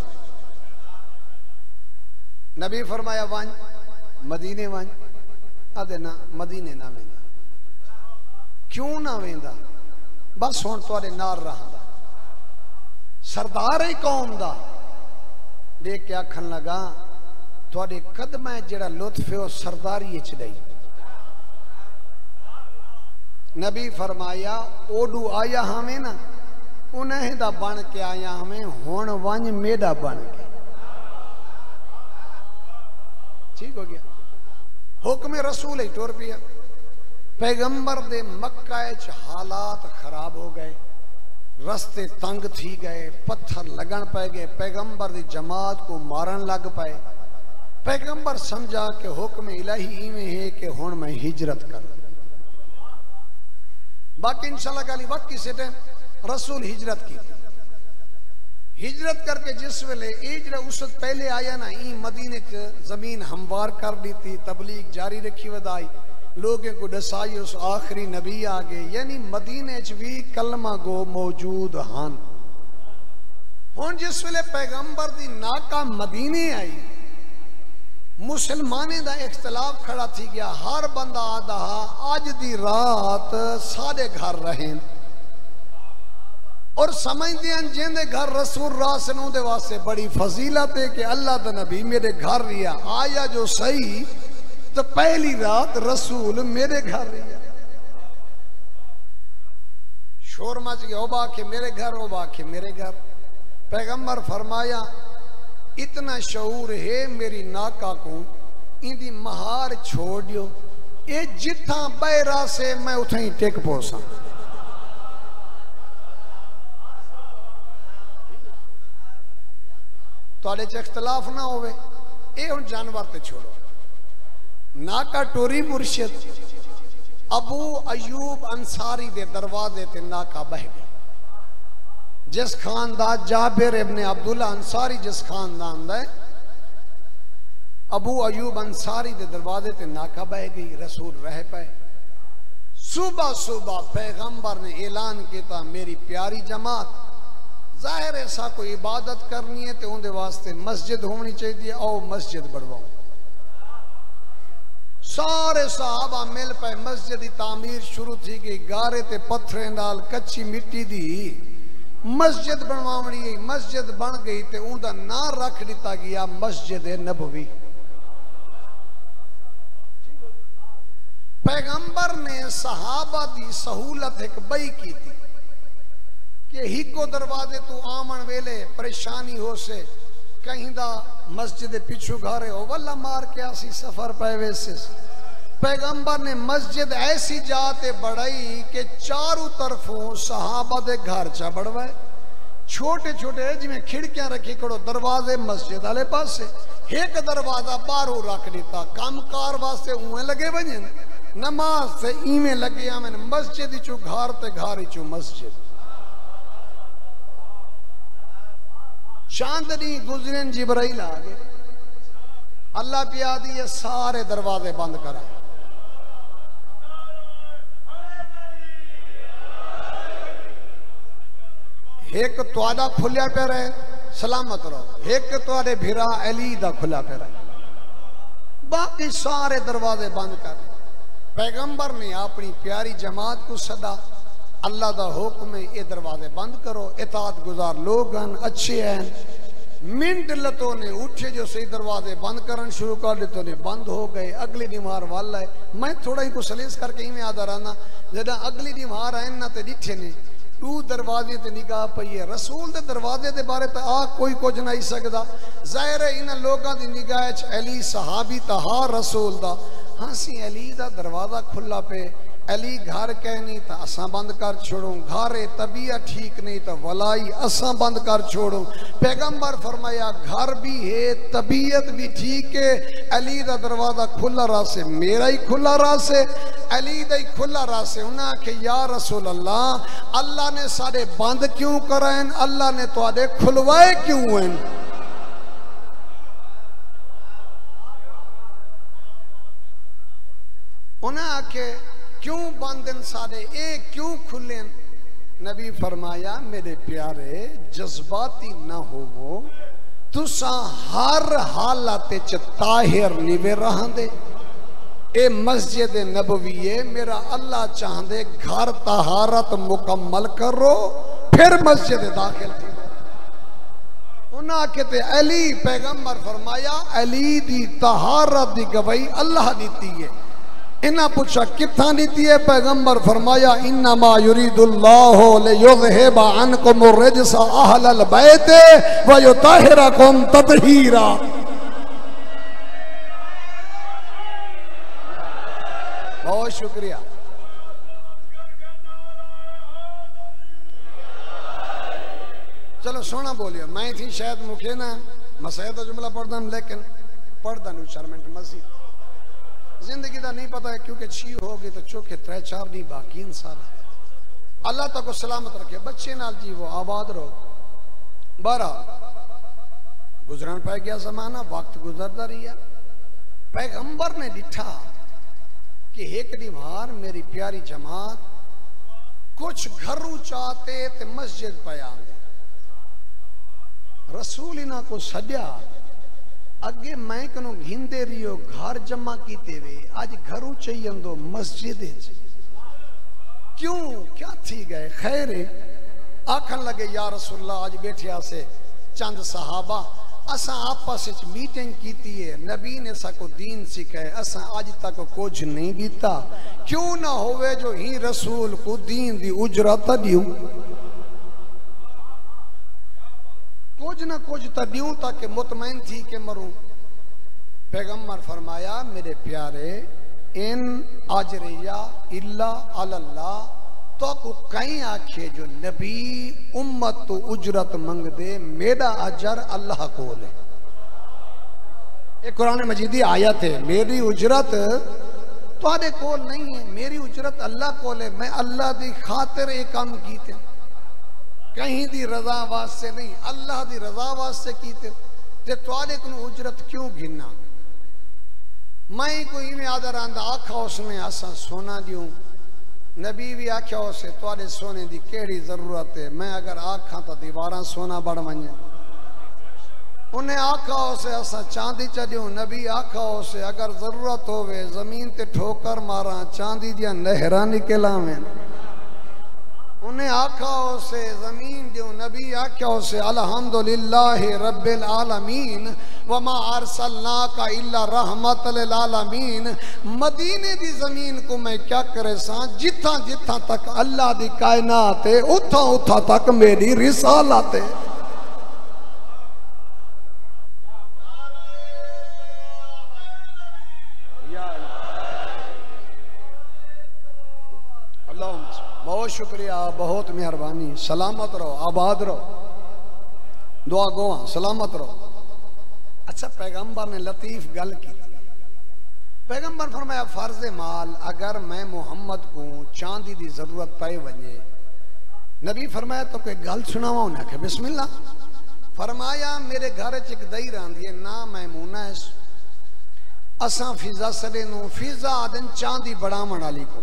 नबी फरमाया वन मदीने वन, आदे ना मदीने ना वेंदा। क्यों ना वेंदा? बस हुण तुहाडे नाल रहंदा, सरदार ही कौम दा। देख के आखन लगा तुहाडे कदमां जेड़ा लुत्फ है वो सरदारी च नहीं। नबी फरमाया ओडू आया हमें ना, उन्हें दा बन के आया हमें, हुण वन मेरा बन के। ठीक हो गया, हुक्म रसूल ही टुर पिया। पैगंबर दे मक्का च हालात खराब हो गए, रस्ते तंग थी गए, पत्थर लगन पै गए, पैगंबर दी जमात को मारन लग पाए। पैगंबर समझा कि हुक्म इलाही इवें है कि हुण मैं हिजरत कर। बाकी इंशाल्लाह गाली वक्त किसी टाइम रसूल हिजरत की। हिजरत करके जिस वेले जरा उस पहले आया ना, ई मदीने च जमीन हमवार कर दी थी, तबलीग जारी रखी वदाई, लोगों को दसाई उस आखिरी नबी आ गए, यानी मदीने च भी कलमा गो मौजूद हन। हुण जिस वेले पैगंबर दी नाका मदीने आई, मुसलमाने दा इख्तलाफ खड़ा थी गया। हर बंदा आदा अज दी रात सारे घर रहें, और समझते हैं जिंदे घर रसूल रासन उहदे वास्ते बड़ी फजीलत है कि अल्लाह दा नबी मेरे घर रिया। आया जो सही तो पहली रात रसूल मेरे घर रिया। शोर मच गया, ओ बाके मेरे घर, ओ बाके मेरे घर। पैगंबर फरमाया इतना शऊर है मेरी नाका को, इंदी महार छोड़ दियो, ये जिथा बैरा से मैं उथा ही टेक पोसा। तुहाडे च इख्तलाफ ना होवे, ये हुण जानवर ते छोड़ो। नाका टोरी मुर्शिद अबू अयूब अंसारी दे दरवाजे ते नाका बह गया। जिस खानदान जाबिर इब्ने अब्दुल्ला अंसारी जिस खानदान दा, अबू अयूब अंसारी दे दरवाजे ते नाका बह गई। रसूल रह पाए। सुबह सुबह पैगंबर ने ऐलान किया मेरी प्यारी जमात, जाहिर ऐसा कोई इबादत करनी है तो उनके वास्ते मस्जिद होनी चाहिए, आओ मस्जिद बढ़वाओ। सारे सहाबा मिल पे मस्जिद की तामीर शुरू थी गई। गारे ते पत्थरे नाल कच्ची मिट्टी दी मस्जिद बनवावनी। मस्जिद बन गई तो उनका नाम रख दिता गया मस्जिद नबवी। पैगंबर ने सहाबा की सहूलत एक बई की थी कि हिको दरवाजे तू आमन वेले परेशानी हो से, कहीं दा मस्जिद पिछू घरे हो वल्ला मार के आसी सफर पे वैसे। पैगंबर ने मस्जिद ऐसी जाते बढ़ाई कि चारों तरफों सहाबा दे घर चा बढ़वाए। छोटे छोटे जिमें खिड़कियां रखी करो दरवाजे मस्जिद वाले पास, एक दरवाजा बाहरों रख दिता। कामकार वास्ते उए लगे बजन, नमाज से इवें लगे आवन। मस्जिद चू घर ते घर चू मस्जिद। चांदनी गुजरन जिब्राइल आ गए, अल्लाह पिया दी ये सारे दरवाजे बंद करा। एक तुआदा खुलिया पे रहे, सलामत रहो। एक तुआरे भिरा अली दा खुला पे रहे, बाकी सारे दरवाजे बंद कर। पैगंबर ने अपनी प्यारी जमात को सदा, अल्लाह दा हुक्म है ये दरवाजे बंद करो। इताअत गुजार लोग अच्छे हैं। मिनट लतो ने उठे जो सही दरवाजे बंद करन शुरू कर दिते ने बंद हो गए। अगली दीवार वाला है, मैं थोड़ा ही कुछ सलेस करके इवें आदा रहना। जदा अगली दीवार आए ना तो डिठे ने तू दरवाजे ते निगाह पई है। रसूल दे दरवाजे दे बारे तो आ कोई कुछ नहीं सकता। जाहिर है इन लोगों की निगाह च अली सहाबी तहा रसूल दा। हाँ सी अली दा दरवाजा खुला पे, अली घर कह नहीं तो असा बंद कर छोड़ो, घरे तबीयत ठीक नहीं तो वलाई असा बंद कर छोड़ो। पैगंबर फरमाया घर भी है तबीयत भी ठीक है, अली का दरवाजा खुला रहा से मेरा ही खुला रहा से, अली का ही खुला रहा से। उन्हें आखे या रसूल अल्लाह, अल्लाह ने सारे बंद क्यों कराए, अल्लाह ने तुहाडे खुलवाए क्यों हैं? उन्हें आखे क्यों बंद सारे, ए क्यों खुले? नबी फरमाया मेरे प्यारे जज्बाती ना होवो, तुसा हर हालत च ताहिर निवे रहंदे। ए मस्जिद नबवी है, मेरा अल्लाह चाहते घर तहारत मुकम्मल करो फिर मस्जिद दाखिल थी। उन्हें आखे अली पैगंबर फरमाया अली दी तहारत दी गवाही अल्लाह दीती है। इन्हें पूछा कितना नीति है? पैगंबर फरमाया इन्नमा युरीदुल्लाहु लियुज़हिबा अन्कुम अर्रिज्सा अहलल बैत व युतहिरकुम तत्हीरा। बहुत शुक्रिया। चलो सोना बोलियो, मैं थी शायद मुखे ना मसैद का जुमला पढ़ता हूं, लेकिन पढ़ता नहीं शर्मेंट मसीह जिंदगी का नहीं पता है, क्योंकि छी होगी तो चौके 3-4 नहीं बाकी इंसान। अल्लाह तक को सलामत रखे, बच्चे नाल जी वो आबाद रहो। बारा गुजरन पै गया जमाना, वक्त गुजरता रही। पैगंबर ने दिठा कि एक दीवार मेरी प्यारी जमात कुछ घरू चाहते ते मस्जिद पे आंदे, रसूल इना को सद्या अगे मैं कनो घिंदे रियो घर जमा कीते वे, आज घरू चाहिए दो मस्जिद क्यों क्या थी गए? खैर आखन लगे या रसूलल्लाह, आज बैठे आसे चंद सहाबा असा आपस मीटिंग की है, नबी ने साको दीन सिखाए, असा आज तक कुछ नहीं दिता, क्यों ना होवे जो ही रसूल को दीन दी उजरत दियूं, कुछ ना कुछ तो दियूं ताकि मुतमईन थी के मरूं। पैगंबर फरमाया मेरे प्यारे इन अजरिया इल्ला अल्लाह, तो को कहीं आखे जो नबी उम्मत तो उजरत मंग दे, मेरा अजर अल्लाह को ले। एक कुरान मजीदी आयत है, मेरी उजरत तुहाडे कोल नहीं है, मेरी उजरत अल्लाह को ले। मैं अल्लाह दी खातिर एक काम कीते, कहीं दी रजा वास्ते नहीं, अल्लाह दी रजा वास्ते कीते, ते तुहाडे को उजरत क्यों गिनना? मैं कोई में आदर आंदा आखा उसने असा सोना दियूं, नबी भी आख्या उसे तुहाडे सोने दी केड़ी जरूरत है, मैं अगर आखा तो दीवारा सोना बढ़ वने। उन्हें आखा उसे असा चांदी चढ़ियो, नबी आखा उसे अगर जरूरत होवे जमीन ते ठोकर मारा चांदी दिया नहरा निकलावे। उन्हें आखा उसे जमीन दियो, नबी आख्या उसे अल्हम्दुलिल्लाहि रब्बिल आलमीन वमा अरसलनाका इल्ला रहमतल लिल आलमीन। मदीने दी जमीन को मैं क्या करे सा, जिथा जिथा तक अल्लाह दी कायनात है उथा उथा तक मेरी रिसालत है। बहुत शुक्रिया, बहुत मेहरबानी। सलामत रहो, आबाद रहो, दुआ गोवा सलामत रहो। अच्छा पैगंबर ने लतीफ गल की, पैगंबर फरमाया फर्ज माल अगर मैं मोहम्मद को चांदी की जरूरत पाई वजे, नबी फरमाया तो कोई गल सुनावा, उन्हें आखे बिस्मिल्लाह। फरमाया मेरे घर च एक दही रही है ना मैमूना है, असा फिजा सड़े नो फिजा आदन चांदी बढ़ावन वाली को,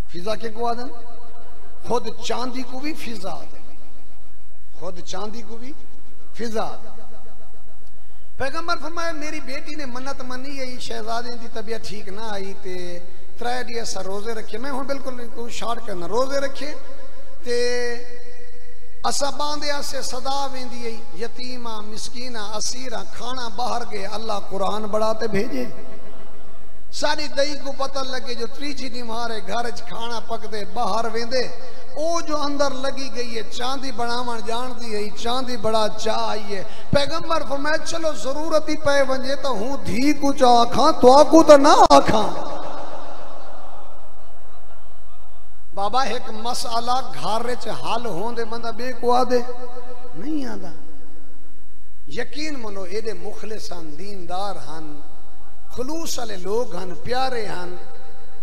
फिजा के को आदन खुद चांदी को भी फिजा आदन, खुद चांदी को भी फिजा। पैगंबर फरमाया मेरी बेटी ने मन्नत मनी है, शहजादे की तबीयत ठीक ना आई ते 3 दिन असा रोजे रखे, मैं हूँ बिल्कुल कोई शार्ट करना, रोजे रखे ते असा बांधे से सदा वेंदी यतीमा मिसकीना असीरा खाना बाहर गए, अल्लाह कुरान बढ़ाते भेजे। सारी दही को पता लगे जो त्रीजी निमारे घर च खाना पकदे बाहर वेंदे, ओ जो अंदर लगी गई है चांदी बनावन जानती है, चांदी बड़ा चाह आई है। पैगंबर फरमाया चलो जरूरत ही पे वंजे तो हूं धी कुछ आखा तो आकू तो ना आखा। बाबा एक मसला घर च हल होंदे बंदा बेको आदे नहीं आदा। यकीन मनो एडे मुखलिस हन, दीनदार हन, खलूस वाले लोग हन, प्यारे हन।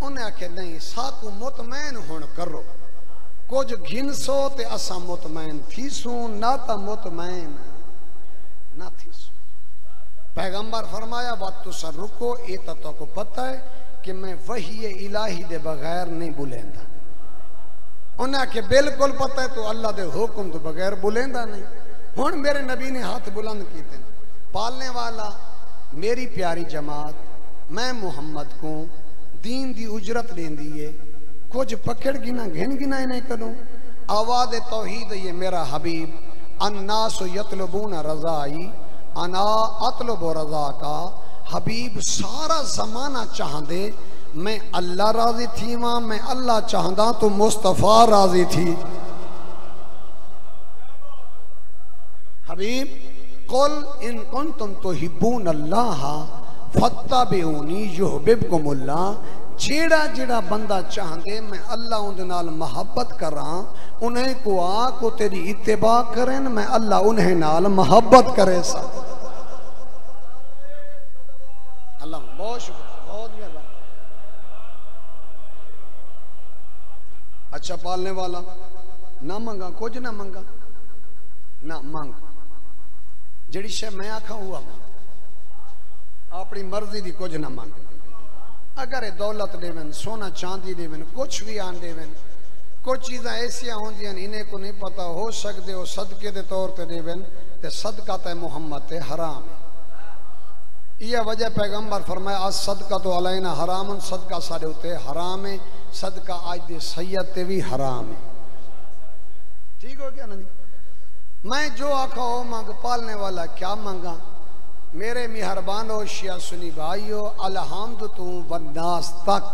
उन्हें आखे नहीं साकू मुतमैन हुण करो, कुछ घिनसो ते असा मुतमैन थीसू, ना ता मुतमैन ना थीसू। पैगंबर फरमाया बात तुसा रुको, ये तो को पता है कि मैं वही इलाही दे बगैर नहीं बुलेंदा। उन्हें आखे बिल्कुल पता है तो अल्लाह दे हुक्म तो बगैर बुलेंदा नहीं। हुण मेरे नबी ने हाथ बुलंद किए, पालने वाला मेरी प्यारी जमात, मैं मुहम्मद को दीन दी उजरत लेंदी है, कुछ पकड़ गिना घिन गिना नहीं करूं। आवाज़ तौहीद ये मेरा हबीब, अन्नासु यतलबूना रज़ाई अना अतलबु रज़ा का। हबीब सारा जमाना चाहदे मैं अल्लाह राजी थी वहां, मैं अल्लाह चाहदा तो मुस्तफा राजी थी। हबीब कुल इन कुंतुम तुहिब्बून अल्लाह फत्तबिऊनी युहब्बुकुमुल्लाह। जेड़ा जेड़ा बंदा चाहदे मैं अल्लाह उनदे नाल मोहब्बत करा, उन्हें को आ को तेरी इत्तिबा करें, मैं अल्लाह उन्हें नाल मोहब्बत करे सा। अल्लाह बहुत शुक्र, बहुत मेहरबान। अच्छा पालने वाला ना मंगा कुछ ना मंगा ना मंग, जड़ी शे मैं आखा हुआ अपनी मर्जी दी कुछ ना मंग। अगर दौलत देवन, सोना चांदी देवन, कुछ भी आन देवन, कुछ चीज़ा ऐसिया होंदियां इन्हें को नहीं पता, हो सकते हो सदके के तौर पर देवन, ते सदका ते मुहम्मद ते हराम है। यह वजह पैगंबर फरमाया आज सदका तो अलैना हराम, सदका साढ़े उते हराम है, सदका आज दे सैयद ते भी हराम है। ठीक हो गया ना जी। मैं जो आखा हो मांग, पालने वाला क्या मांगा। मेरे मेहरबानो शिया सुनी भाइयों, अलहम्दु तू वन्नास तक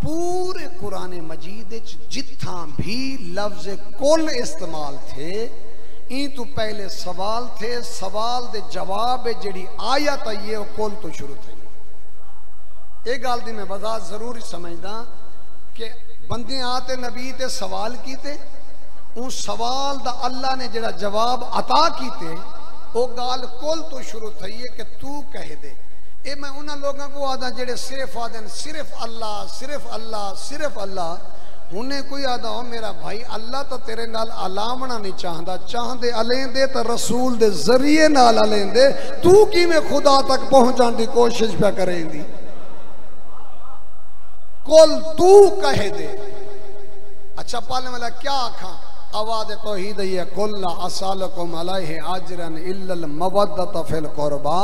पूरे कुरान मजीद जिथा भी लफ्ज कुल इस्तेमाल थे, ई तो पहले सवाल थे, सवाल दे जवाब जड़ी आयत आई है कुल तो शुरू थी। एक गल दी मैं वजाहत जरूर समझदा कि बंदे आते नबी ते सवाल कीते, उस सवाल दा अल्लाह ने जड़ा जवाब अता कीते, वो गाल कुल तो शुरू थी है कि तू कह दे। ये मैं उन्होंने लोगों को आदा जेड़े सिर्फ आदन सिर्फ अल्लाह सिर्फ अल्लाह सिर्फ अल्लाह। उन्हें कोई आदा हो मेरा भाई अल्लाह तो तेरे नाल अलावना नहीं चाहता, चाहते अलेंदे तो रसूल दे जरिए नाल अलेंदे, तू किवें खुदा तक पहुंचने की कोशिश पे करेंदी। कुल तू कह दे। अच्छा पालने वाला क्या आखा, आवाज़ तौहीद है कुल्ला असलकुम अलैहि अजरन इल्लल मवद्दत फिल कुरबा।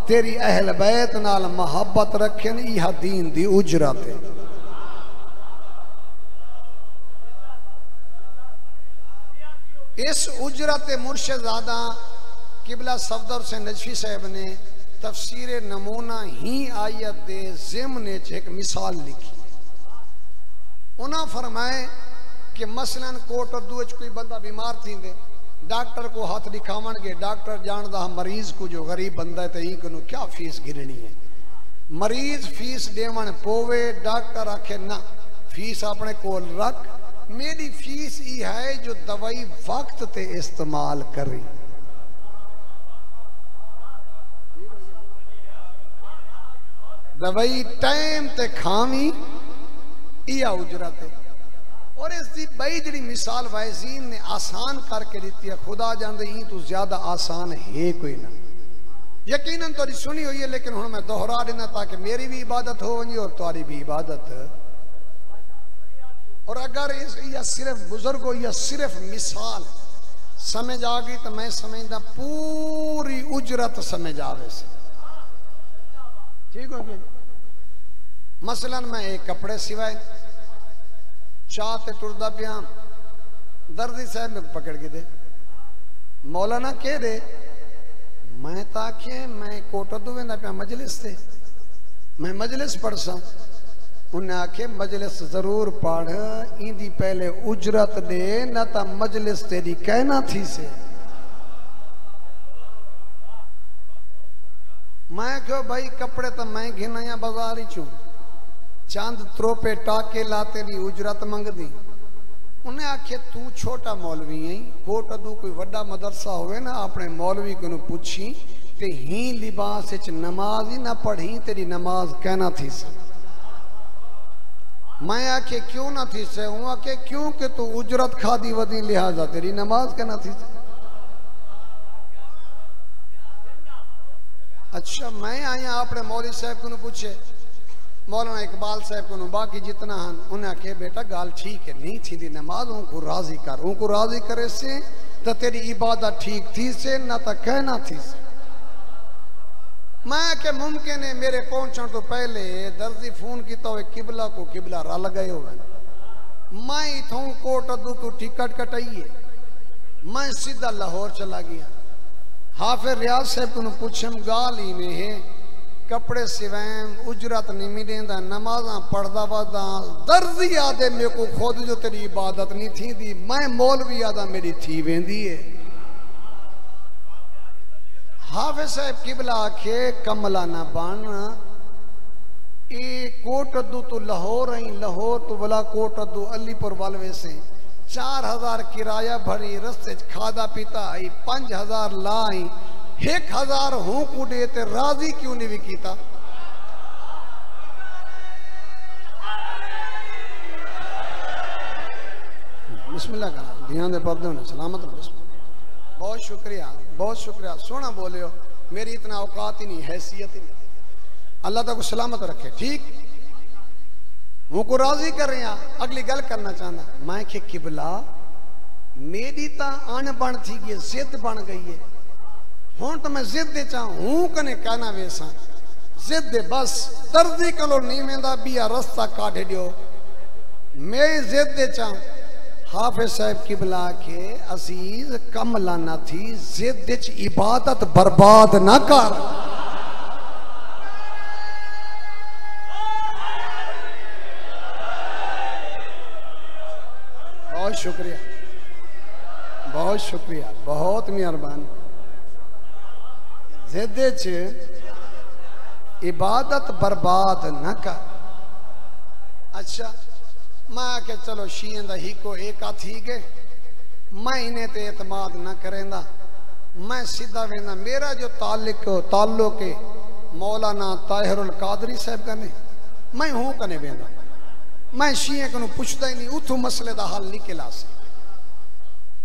तेरी अहल बैत नाल मोहब्बत रखें, यह दीन दी उजरत है। इस उजरत मुर्शिदादा किबला सफदर से नजफी साहब ने तफसीर नमूना ही आयत दे ज़िम्न एक मिसाल लिखी। उन्हें फरमाए कि मसलन कोट अद्दू कोई बंदा बीमार थी, डॉक्टर को हाथ दिखावन के, डॉक्टर जानता मरीज को जो गरीब बंदा है तो ही को क्या फीस गिरनी है। मरीज फीस देवन पोवे, डॉक्टर आखे ना फीस अपने कोल रख, मेरी फीस ही है जो दवाई वक्त ते इस्तेमाल करी। दवाई टाइम ते खावी, यह उजरत है। और इसकी बई जी मिसाल वाइजीन ने आसान करके दी है, खुदा जानते ही तो ज्यादा आसान है कोई ना। यकीनन तो सुनी हुई है, लेकिन हुण मैं दोहरा देना ताकि मेरी भी इबादत हो वही और तुम्हारी भी इबादत। और अगर यह सिर्फ बुजुर्गो या सिर्फ मिसाल समझ आ गई तो मैं समझदा पूरी उजरत समझ आवे से। ठीक हो गया। मसलन मैं एक कपड़े सिवाए चाहते टुरदा पिया, दर्दी साहब में पकड़ के दे, मौलाना कह दे, मैं ताके मैं कोटा दुवेंदा पिया मजलिस से, मैं मजलिस पढ़सा। उन्हें आखे मजलिस जरूर पढ़, इंदी पहले उजरत दे, ना ता मजलिस तेरी कहना थी से। मैं क्यों भाई कपड़े तो मैं घिना या बाजार ही चू, चंद त्रोपे टाके ला तेरी उजरत मंगदी। उन्हें आखे तू छोटा मौलवी है, कोट अदू कोई वड्डा मदरसा होवे ना, अपने मौलवी को पूछी ते ही लिबास च नमाज ही ना पढ़ी, तेरी नमाज कहना थी से। मैं आखे क्यों ना थी से, हूँ आखे क्यों कि तू उजरत खादी वदी लिहाजा तेरी नमाज कहना थी से। अच्छा मैं आया अपने मौलवी साहब को पूछे, मौलाना इकबाल साहब को बाकी जितना हन, उन्हें आखे बेटा गाल ठीक है, नहीं थी दी नमाज, उनको राजी कर, उनको राजी करे से तो तेरी इबादत ठीक थी से, ना तो कहना थी से। मैं के मुमकिन है मेरे पहुंचने तो पहले दर्जी फोन की तो किबला को किबला रल गए हो। मैं इथों कोट अदू तो टिकट कटाइए, मैं सीधा लाहौर चला गया। हाफिज रियाज साहब को पूछम गाल ही में है, कपड़े सिवैम उजरत नहीं मिलेंदा, नमाजा पढ़दा वदा, दर्जी आदे मेरे को खुद जो तेरी इबादत नहीं थी दी, मैं मौलवी आदा मेरी थी वेंदी है। हाफिज साहब किबला आखे कमला ना बन, ए कोट अदू तो लाहौर आई, लाहौर तो वाला कोट अदू अलीपुर वालवे से 4000 किराया भरी, रस्ते खादा पीता आई, 5000 लाई, 1000 हूं कुडे ते राजी क्यों नहीं भी कीता। बिस्मिल्लाह करा ध्यान दे पर्दे ने सलामत। बहुत शुक्रिया, बहुत शुक्रिया, सोना बोले हो, मेरी इतना औकात ही नहीं, हैसियत ही नहीं। अल्लाह तक सलामत रखे। ठीक को राजी कर रहे हैं। अगली गल करना चाहना, मैं के किबला मेरी तो अन बन थी गई, जिद बन गई है, हूं तो मैं जिद चाहूं कने कहना वेसा जिद बस दर्जी कलो नहीं वेंदा बिया रास्ता काट दियो, मैं जिद चाहूं। हाफिज साहब किबला के अजीज कम लाना थी, जिद इबादत बर्बाद ना कर। बहुत शुक्रिया, बहुत शुक्रिया, बहुत मेहरबानी। जिद इबादत बर्बाद न कर। अच्छा मैं के चलो शीयन दा ही को एक थी गए, मैं इन्हें ते एतमाद न करेंदा, मैं सीधा वेंदा। मेरा जो ताल्लुक है मौलाना ताहिरुल कादरी साहब का नहीं, मैं हूं कने वेंदा, मैं शीए को पुछदा ही नहीं, उथों मसले का हल निकला से।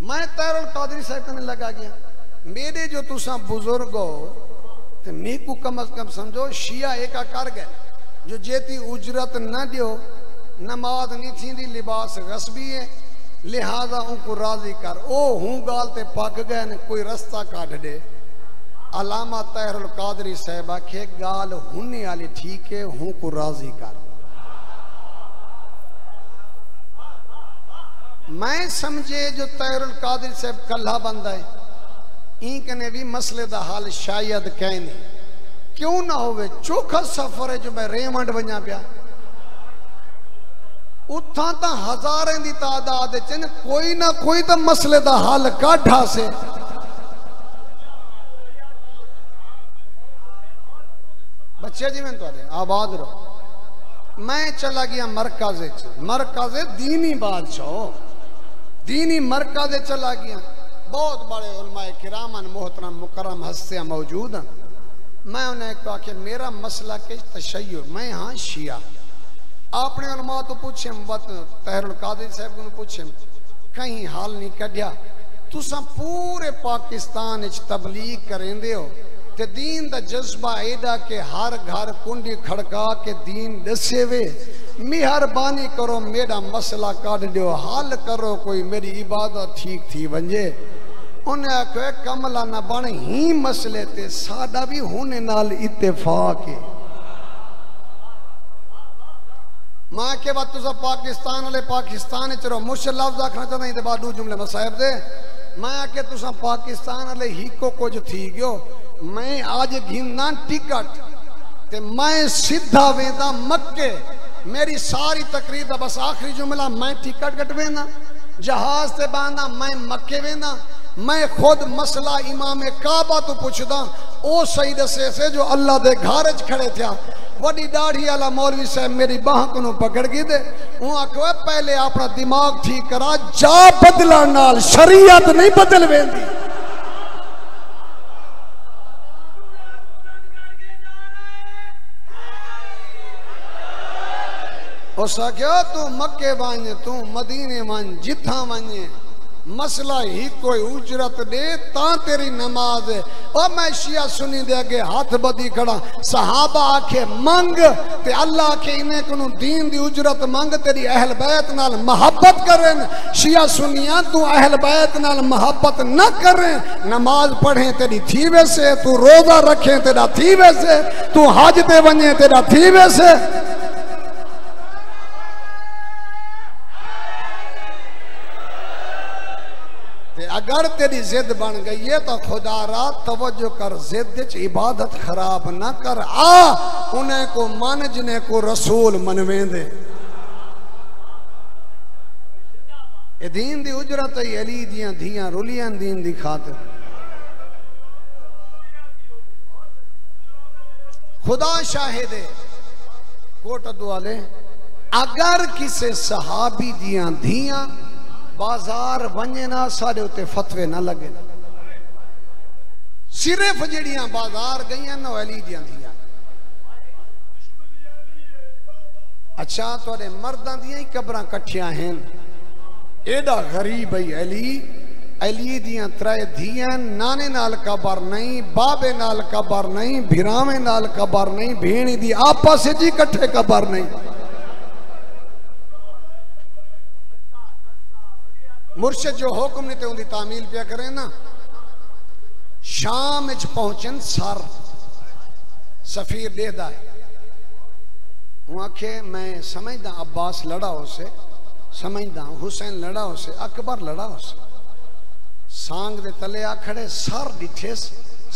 मैं ताहिरुल कादरी साहब कने लगा गया। मेरे जो तुसा बुजुर्ग हो तो मेरे को कम अज कम समझो शिया एक कर गए, जो जेती उजरत न दियो, नमाज नहीं थी, लिबास गसबी है, लिहाजा उनको राजी कर। ओ हूं गाल ते पक गए ने, कोई रास्ता काट दे। अलामा ताहिरुल कादरी साहब आखे गाल हुने वाली ठीक है, हूं को राजी कर। मैं समझे जो ताहिरुल कादरी साहब कल्हा बंदा है, कने भी मसले का हल शायद कहने क्यों ना होवे। चौखा सफर है जो मैं रेमंड बना पिया, उथा तो हजारें की तादाद कोई ना कोई तो मसले का हल काढ़ा से। बच्चे जी मैं तुहाडे आबाद रहो। मैं चला गया मरकज दीनी बादशाह, दीनी मरकज चला गया। बहुत बड़े उलमाए किरामन मोहतरम मुकरम हस्तियां मौजूद हैं। मैं उन्हें कहा कि मेरा मसला के तशय्युर, मैं हाँ शिया। आपने उलमा तो पूछे, ताहिरुल कादरी साहब को पूछे, कहीं हाल नहीं कढ़िया। तुसा पूरे पाकिस्तान तबलीग करेंदे हो ते दीन दा जज्बा एडा के हर घर कुंडी खड़का के दीन दसे वे। मेहरबानी करो मेरा मसला काट दियो, हल करो, कोई मेरी इबादत ठीक थी वंजे। उन्हें आखो कमला न बन ही मसले ते साडा भी होने नाल इत्तेफाक है। मां के बाद तुसा पाकिस्तान वाले पाकिस्तान च रहो, मुझसे लफ्ज आखना चाहता हूं बाद दो जुमले में साहब दे। मैं आके तुसा पाकिस्तान वाले ही को कुछ थी गयो। मैं आज घिना टिकट ते मैं सीधा वेंदा मक्के। मेरी सारी तकरीर दा बस आखिरी जुमला, मैं टिकट कट वेंदा, जहाज से बांधा, मैं मक्के वेंदा। मैं खुद मसला इमाम काबा तो पुछदा ओ सही दसे से जो अल्लाह दे घर च खड़े थे वडी दाढ़ी वाला मौलवी साहब मेरी बाह को पकड़ गई दे वो आखो पहले अपना दिमाग ठीक करा जा बदला नाल शरीयत नहीं बदल वेंदी उस आख्या तू मक्के वञ तू मदीने वञ जिथा वञे मसला ही कोई उजरत दे ता तेरी नमाज है। और मैं शिया सुनी दे अगे हाथ बदी खड़ा सहाबा आखे मंग ते अल्लाह आखे इन्हें को दीन दी उजरत मंग तेरी अहल बैत नाल मोहब्बत करें। शिया सुनिया तू अहल बैत नाल मोहब्बत न करें नमाज पढ़े तेरी थी वैसे तू रोजा रखे तेरा थी वैसे तू हज ते वने तेरा थी वैसे। अगर तेरी जिद बन गई है तो खुदा रा तवज्जो कर जिद च इबादत खराब ना कर आ उन्हें को मन जिन्हें को रसूल मनवेंदे ए दीन दी उजरत है अली दियां धियां रुलियां दीन दी खातिर खुदा शाहिद कोट दुआले अगर किसी सहाबी दियां धियां बाजार वने ना सारे उत्ते फतवे ना लगे सिर्फ जड़ियां बाजार गई ना अली दियां दियां अच्छा थोड़े मर्दां दियां ही कब्रां कट्ठियां हैं एडा गरीब है अली दियां त्रै धियां नाने नाल कबर नहीं बाबे नाल कबर नहीं भिरावे नाल कबर नहीं भेणी दी आपस जी कट्ठे कबर नहीं मुर्शिद जो हुक्म नहीं उनकी तामील पिया करें ना शाम पहुंचन सर सफीर देदा है आखे मैं समझदा अब्बास लड़ा उसे समझदा हुसैन लड़ा उसे अकबर लड़ा उसे सांग दे तले आ खड़े सर डिठे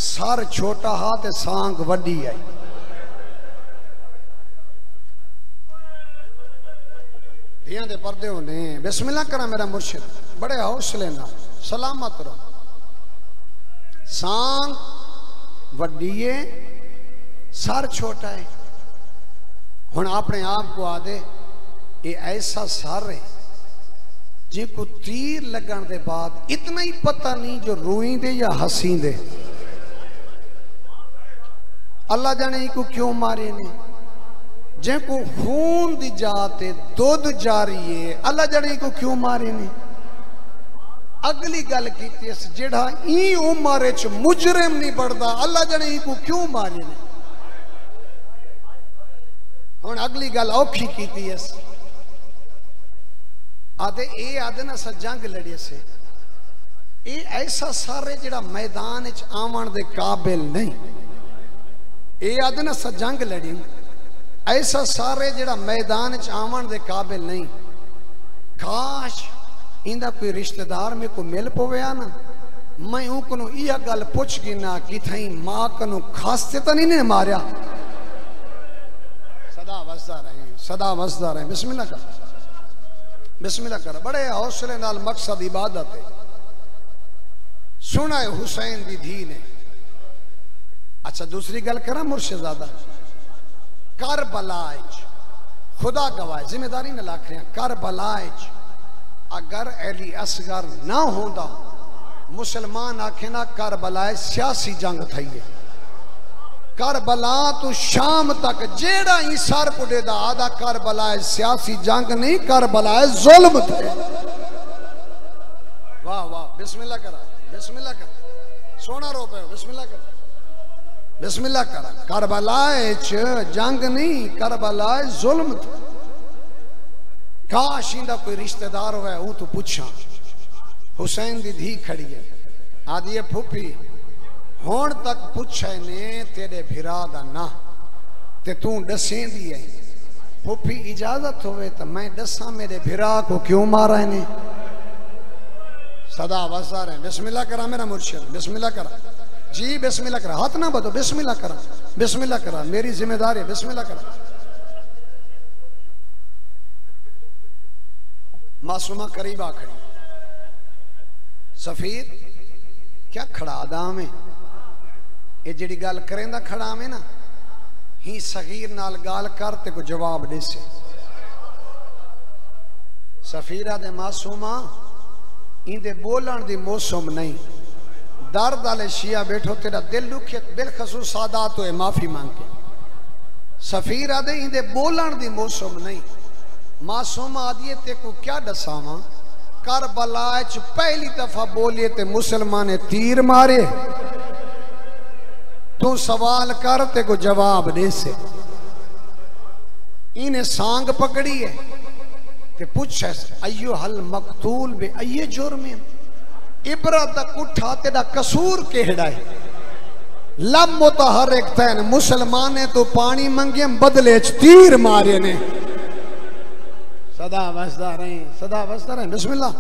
सर छोटा हा ते सांग वड्डी आई धियां दे पर्दे होने बिस्मिल्लाह करा मेरा मुर्शिद बड़े हौसले ना सलामत रहो सांग वड्डीए सर छोटा है हुण अपने आप को आदे ये ऐसा सर है जिनको तीर लगन दे बाद इतना ही पता नहीं जो रोई दे या हंसी दे अल्लाह जाने को क्यों मारे ने जिनको खून दी जाते दूध जारी है अल्लाह जाने को क्यों मारे ने अगली गल की जेड़ा ई उम्र च मुजरिम नहीं बढ़ता अल्लाह जाने को क्यों मारे ने हुण अगली गल औखी की आदे ए आदे ना सा जंग लड़े से ए ऐसा सारे जेड़ा मैदान च आवन दे काबिल नहीं ए आदे ना सा जंग लड़ी ऐसा सारे जेड़ा मैदान च आवन दे काबिल नहीं काश इंदा कोई रिश्तेदार में को मिल पवेया ना मैं उनको यह गल पुछ गिना कि थई मां कनु खास्ते तो नहीं मारिया सदा वसदा रहे बिस्मिल्लाह कर बड़े हौसले नाल मकसद इबादत है सुना हुसैन दी धी ने अच्छा दूसरी गल करा मुर्शिदादा करबला खुदा गवाह जिम्मेदारी न लाख रहे करबला अगर अली असगर ना होंदा मुसलमान आखे ना करबला सियासी जंग थी है करबला तो शाम तक जेड़ा ही सर पुडे दा आदा करबला सियासी जंग नहीं करबला जुल्म थे वाह वाह बिस्मिल्लाह करा सोना रो पे बिस्मिल्लाह करा करबला जंग नहीं करबला जुल्म थे काश इंदा कोई रिश्तेदार हो वो तो पूछा हुसैन दी धी खड़ी है आदि फूफी हुण तक पूछे ने तेरे भिरा दा ना ते तू दसेंदी है फूफी इजाजत होवे तो मैं दसा मेरे भिरा को क्यों मारा ने सदा वसा रहे बिस्मिल्लाह करा मेरा मुर्शिद बिस्मिल्लाह करा जी बिस्मिल्लाह करा हाथ ना बदो बिस्मिल्लाह करा मेरी जिम्मेदारी बिस्मिल्लाह करा मासूमा करीब आ खड़ी सफीर क्या खड़ा दाम है ये जड़ी गल करेंदा खड़ा में ना ही सगीर नाल गाल कर ते को जवाब दे से सफीरा दे मासूमा इंदे बोलन दी मौसम नहीं दर्द वाले शिया बैठो तेरा दिल दुखे बिलखसूस सादात होए माफी मांग के सफीरा दे इंदे बोलन दी मौसम नहीं मासूमा आदिए ते को क्या दसावा करबला च पहली दफा बोलिए ते मुसलमान ने तीर मारे तू सवाल कर ते को जवाब दे से इन्हें सांग पकड़ी है ते पूछे अयो हल मकतूल बे अये जुर्म इबरत दा कुठा तेरा कसूर केड़ा है लब मुतहर्रिक तैन मुसलमान ने तो पानी मंगे बदले च तीर मारे ने सदा वसदा रहे बिस्मिल्लाह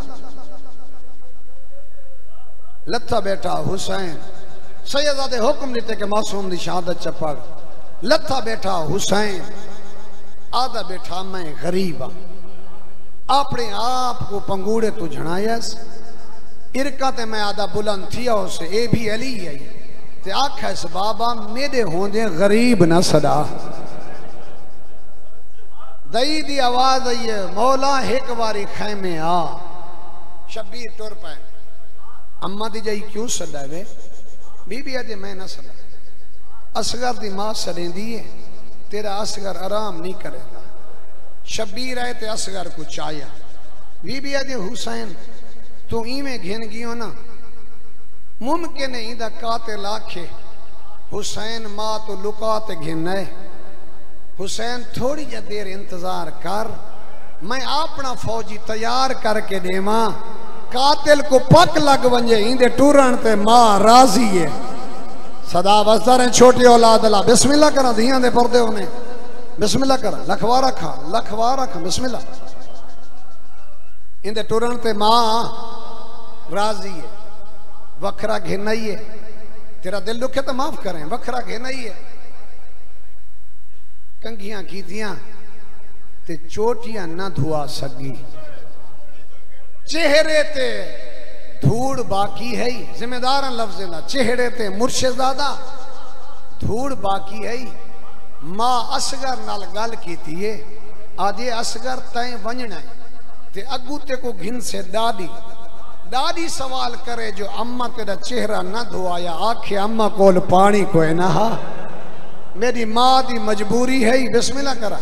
लत्था बेटा हुसैन सैयदादे हुक्म दिते के मासूम दी शहादत चपड़ लत्था बेटा हुसैन आधा बेटा मैं गरीब हाँ अपने आप को पंगूड़े तो झणायस इरका ते मैं आधा बुलंद थिया उसे ए भी अली है ते आखस बाबा मेरे होंदे गरीब न सदा दई दी आवाज आई है मौला एक बारी खैमे आ शब्बीर टुर पे अम्मा दी जाई क्यों सदा वे बीबी आदि मैं ना सदा असगर दी मां सदेंदी है तेरा असगर आराम नहीं करेगा शब्बीर आए ते असगर को चाया बीबी आदि हुसैन तू इवें घिन गियो ना मुमकिन है इंदा काते लाखे हुसैन मां तो लुका ते घिन है हुसैन थोड़ी जी देर इंतजार कर मैं अपना फौजी तैयार करके देवा कातिल को पक लग वंजे इंदे टूरण ते मां राजी है सदा वसदा रहे छोटी औलाद ला बिस्मिल्लाह करा धियां दे पर्दे होने बिस्मिल्लाह करा लखवा रखा बिस्मिल्लाह इंदे टूरण ते मां राजी है वखरा घिनाई है तेरा दिल दुखे तो माफ करें वखरा घिनाई है कंघियां कीतियां ते चोटियां न धुआ सकी चेहरे ते धूड़ बाकी है जिम्मेदार लफ्ज ना चेहरे ते मुर्शिदादा धूड़ बाकी है मां असगर नाल गल कीती है आदे असगर तय वंजना है ते अगू ते को घिन से दादी सवाल करे जो अम्मा तेरा चेहरा न धोआया आखे अम्मा कोल पानी कोई ना हा मेरी मां दी मजबूरी है बिस्मिल्लाह करा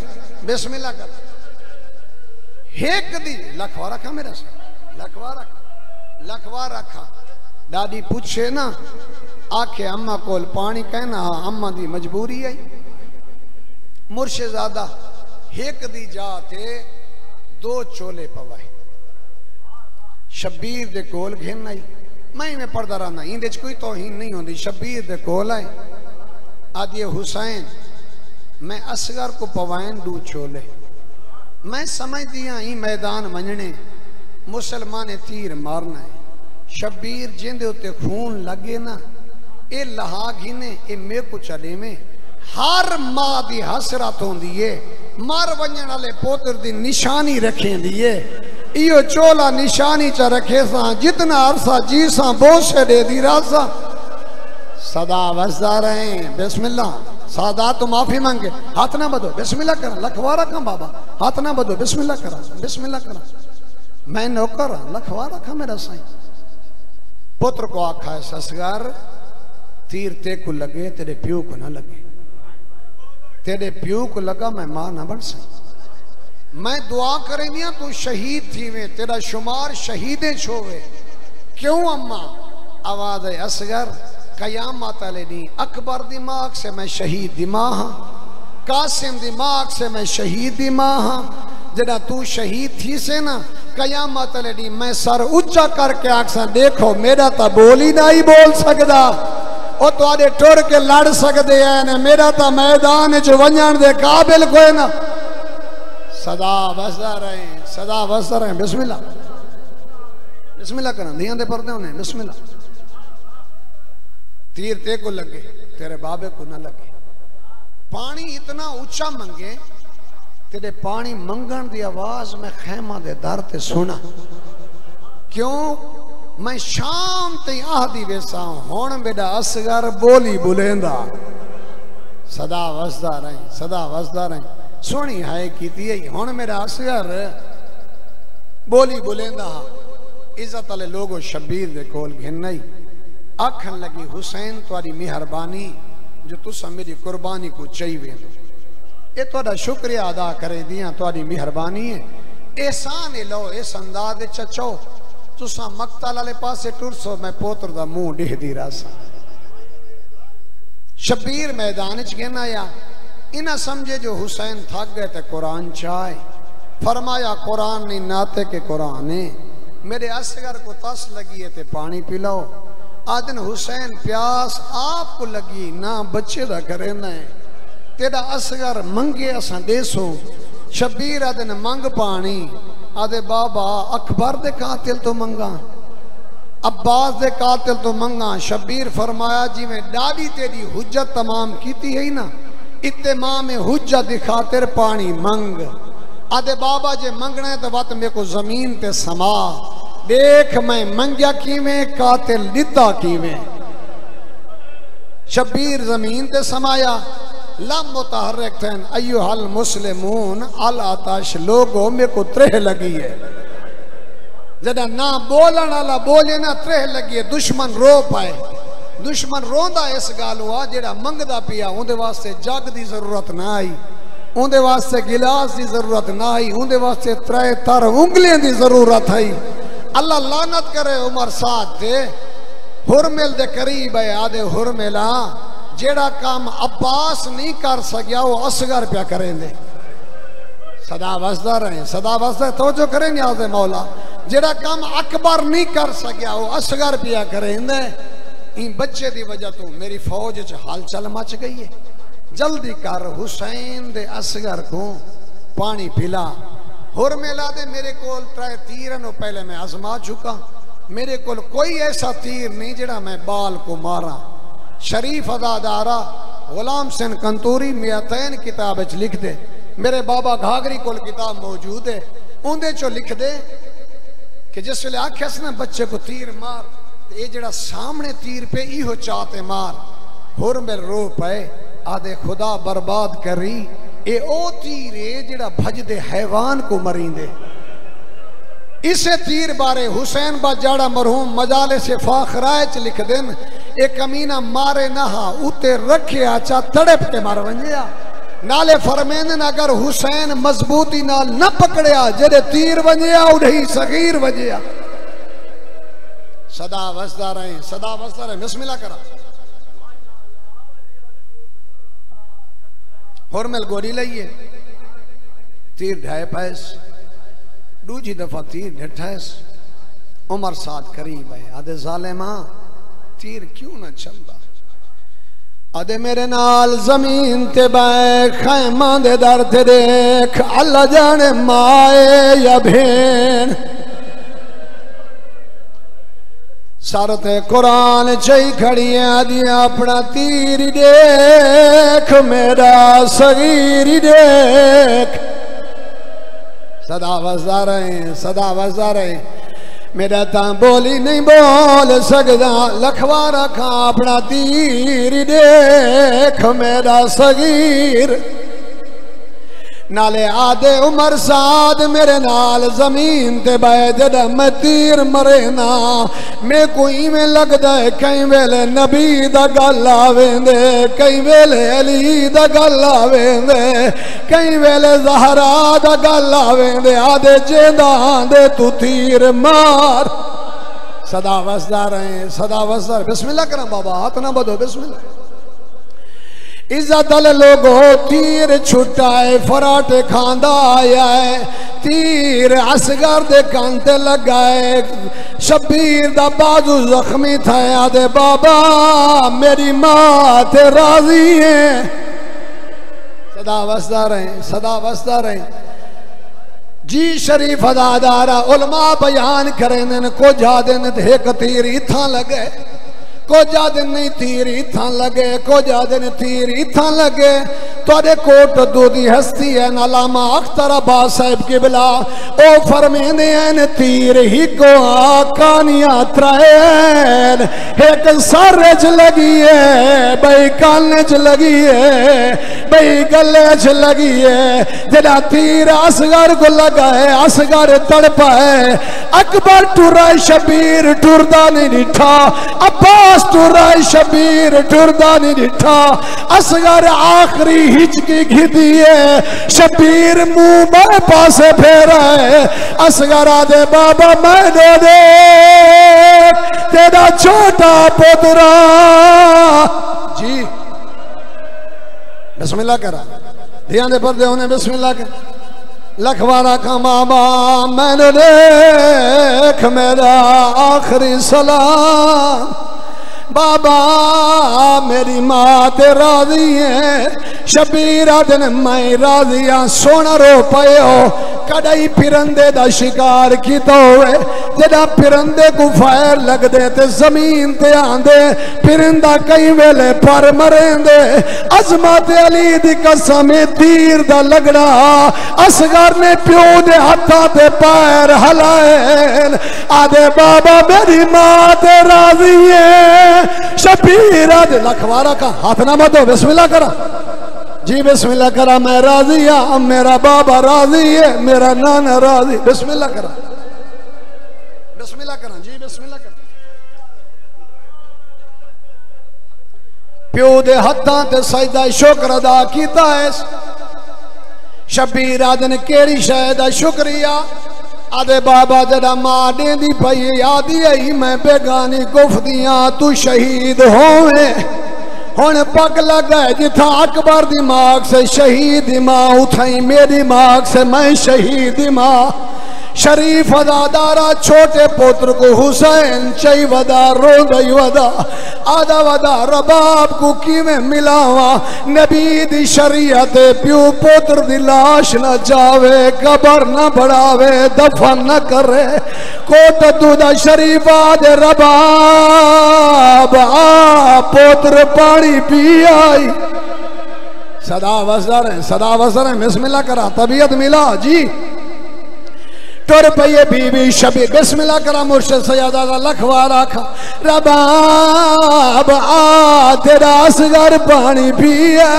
हेक दी लखवा रखा मेरा से लखवा रखा दादी पूछे ना आखे अम्मा कोल पानी कहना अम्मा दी मजबूरी है मुर्शिदादा हेक दी जाते दो चोले पवाए शब्बीर दे कोल घेन आई मैं में पढ़दा रहना इंदे च कोई तौहीन नहीं होंदी शब्बीर दे कोल आए आदि हुसैन मैं असगर को पवाइन दू चोले मैं समझ दिया ही मैदान वंजने मुसलमान ने तीर मारना है शब्बीर जिंदे उत्ते खून लगे ना ये लहा घिने ये मेरे को चले में हर मां दी हसरत होंदी है मर वंजन वाले पोतर दी निशानी रखें दी है इयो चोला निशानी च रखे सा जितना अरसा जी सा बोसे दे दी रासा सदा वसदा रहे बिस्मिल्लाह सादा तो माफी मांगे हाथ ना बदो बिस्मिल्लाह करा लखवा रखा बाबा हाथ ना बदो बिस्मिल्लाह करा मैं नौकर लखवा रखा मेरा साईं पुत्र को आखा है ससगार तीर ते को लगे तेरे प्यो को ना लगे तेरे प्यो को लगा मैं मां ना बन सही मैं दुआ करेंदिया तू शहीद थी वे तेरा शुमार शहीदे छोवे क्यों अम्मा आवाज है असगर कयामत वाले दी अकबर दिमाग से मैं शहीद दी मां हाँ कासिम दिमाग से मैं शहीद दी मां हाँ जरा तू शहीद थी से ना कयामत वाले दी मैं सर ऊंचा करके आखसा देखो मेरा तो बोल ही नहीं बोल सकता ओ तुहाडे टुर के लड़ सकते हैं मेरा तो मैदान च वंजण दे काबिल कोई ना सदा वसदा रहे बिस्मिल्लाह करा धियां दे पर्दे होने बिस्मिल्लाह तीर ते को लगे तेरे बाबे को ना लगे पानी इतना ऊंचा मंगे तेरे पानी मंगण दी आवाज में खैमा दे दर ते सुना क्यों मैं शाम ते आहदी वेसा हुण मेरा असगर बोली बुलेंदा सदा वसदा रहे सदा वसदा रहे सोनी है की हुण मेरा असगर बोली बुलेंदा इज्जत वाले लोगों शबीर दे कोल घिन्नई आखन लगी हुसैन तुम्हारी मेहरबानी जो तुसा मेरी कुर्बानी को चाहिए वेंदो ये थोड़ा शुक्रिया अदा करे दियां तुम्हारी मेहरबानी है एहसान लो इस अंदाज चचो तुसा मकतल वाले पासे टुरसो मैं पोत्र दा मुंह डिहदी रसा शबीर मैदान च कहना या इना समझे जो हुसैन थक गए तो कुरान चाहे फरमाया कुरान नहीं नाते के कुरान है मेरे असगर को तस लगी है ते पानी पिलाओ आदन हुसैन प्यास आपको लगी ना बच्चे दा करे ना तेरा असगर मंगे असा देसो शबीर आदन मंग पानी आदे बाबा अकबर दे कातिल तो मंगा अब्बास दे कातिल तो मंगा शबीर फरमाया जी में डाली तेरी हुज्जत तमाम कीती है ना इत्तेमाम हुज्जत दिखा तेरे पानी मंग आदे बाबा जे मंगना है तो वत मेरे को जमीन ते समा देख मैं मंगया किवें कातिल दिता किवें शबीर जमीन ते समाया लम मुतहर्रिक थन अय्युहल मुस्लिमून अल आताश लोगो मेरे को त्रेह लगी है जदा ना बोलन वाला बोले ना त्रेह लगी है दुश्मन रो पाए दुश्मन रोंदा इस गाल हुआ जेड़ा मंगदा पिया उनदे वास्ते जग दी जरूरत ना आई उनदे वास्ते गिलास दी जरूरत ना आई उनदे वास्ते त्रै तर उंगलियां दी जरूरत आई अल्लाह लानत करे उमर साथ दे हुरमिल दे करीब है आदे हुरमिला जेड़ा काम अब्बास नहीं कर सकिया वो असगर प्या करेंगे सदा वसदा रहे सदा वसदा तो जो करेंगे आदे मौला जेड़ा काम अकबर नहीं कर सकिया वो असगर प्या करेंगे इन बच्चे की वजह तो मेरी फौज च हलचल मच गई है जल्दी कर हुसैन दे असगर को पानी पिला हुरमिला दे मेरे को त्रै तीर पहले मैं आजमा चुका मेरे को कोई ऐसा तीर नहीं जेड़ा मैं बाल को मारा शरीफ अदादारा गुलाम सिंह कंतूरी मियातैन किताब लिख दे मेरे बाबा घाघरी को किताब मौजूद है उनके चो लिख दे कि जिस वे आख्या ना बच्चे को तीर मार ये जड़ा सामने तीर पे इहो चाहते मार हुरमिल रो पे आदे खुदा बर्बाद करी ये ओ तीर है जड़ा भजदे हैवान को मरींदे इसे तीर बारे हुसैन बाजाड़ा मरहूम मजाले से फाखराए च लिख देन एक कमीना मारे नहा उते रखे आचा तड़प के मार वंजिया नाले फरमेंदन अगर हुसैन मजबूती नाल न पकड़िया जेदे तीर वंजिया उड़ही सगीर वंजिया सदा वसदा रहे बिस्मिल्लाह करा हुरमिल गोली लईए तीर ढाए पैस दूजी दफा तीर ढठैस उमर साथ करीब है आदे जालिमा तीर क्यों ना चलता आदे मेरे नाल जमीन ते बै खैमा दे दर ते देख अल्लाह जाने माए या भेन सरते कुरान चई खड़ी आदि अपना तीर देख मेरा सगीर देख सदा वसदा रहे मेरा ता बोली नहीं बोल सकदा लखवा रखा अपना तीर देख मेरा सगीर नाले आदे उमर साद मेरे नाल जमीन ते बै जदा मैं तीर मरे ना मैं कोई में लगदा है कई वेले नबी दा गल आवेंदे कई वेले अली दा गल आवेंदे कई वेले ज़हरा दा गल आवेंदे आदे जेंदा आंदे तू तीर मार सदा वसदा रहे बिस्मिल्लाह करा बाबा हाथ ना बदो बिस्मिल्लाह इज्जत वाले लोगो तीर छुटाए फराटे खांदा आया है तीर असगर दे कान ते लगाए शबीर दा बाजू जख्मी था आदे बाबा मेरी मां ते राजी है सदा वसदा रहे जी शरीफ अदादारा उलमा बयान करें को जा दिन एक तीर इथा लगे कोजा दिन नहीं तीर इथां लगे, कोजा दिन तीर इथां लगे। तुहाडे कोट दूदी हस्ती है अल्लामा अख्तर अब्बास साहिब किबला ओ फरमांदे हैं तीर ही को कानियां त्रैन, एक सर च लगी है, बई कान च लगी है, बई गले च लगी है। जेड़ा तीर असगर को लगा है असगर तड़पा है। अकबर टुरा शबीर टुरदा नहीं डिठा, अब्बास टुरा शबीर टुरदा नहीं डिठा। असगर आखिरी हिचकी घिदी है, शबीर मुंह बाए पासे फेरा है। असगर आदे बाबा मैं दे दे तेरा छोटा पुत्रा जी। बिस्मिल्लाह करा ध्यान दे पर्दे होने बिस्मिल्लाह कर। लखवारा का मामा मैंने देख मेरा आखिरी सलाम। बाबा मेरी माँ ते राजी है, शबीरा दिन मैं राजिया सोना रो पयो। कड़ाई फिरंदे दा शिकार किता होवे, जेड़ा फिरंदे को फायर लगदे ते जमीन ते आंदे, फिरंदा कई वेले पर मरेंदे। अजमत अली दी कसम तीर दा लगड़ा असगर ने प्यो दे हत्था ते पैर हलाए। आदे बाबा मेरी माँ ते राजी है, शबीरा दे लखवारा का हाथ ना मत दो, बिस्मिल्लाह करा जी बिस्मिल्लाह करा। मैं राजी हूं, मेरा बाबा राजी है, मेरा नाना राजी। बिस्मिल्लाह करा बिस्मिल्लाह करा जी बिस्मिल्लाह करा। प्यो दे हत्थां ते सजदा शुक्र अदा कीता है। शबीर आदन केड़ी शय दा शुक्रिया। आदे बाबा जरा मां देंदी पई आदि आई मैं बेगानी गुफ्तियां तू शहीद होवे। हुण पग लगा जिथा अकबर दी माग से शहीद मां उठाई मेरी माग से मैं शहीद मां। शरीफ अदादारा छोटे पुत्र को हुसैन चई वदा रोंदई वदा। आदा वदा रबाब को किवें मिलावा, नबी दी शरीयत प्यू पुत्र दी लाश न जावे, कबर न बढ़ावे, दफन न करे। कोट दूदा शरीफा दे रबाब आ पुत्र पानी पी आई। सदा वसर है, सदा वसर है। बिस्मिल्लाह करा तबीयत मिला जी। टुर पइए बीबी शबीर बिस्मिल्लाह करा। मुर्शिद सैयदा लखवारा खा रबाब आ तेरा असगर पानी पिए।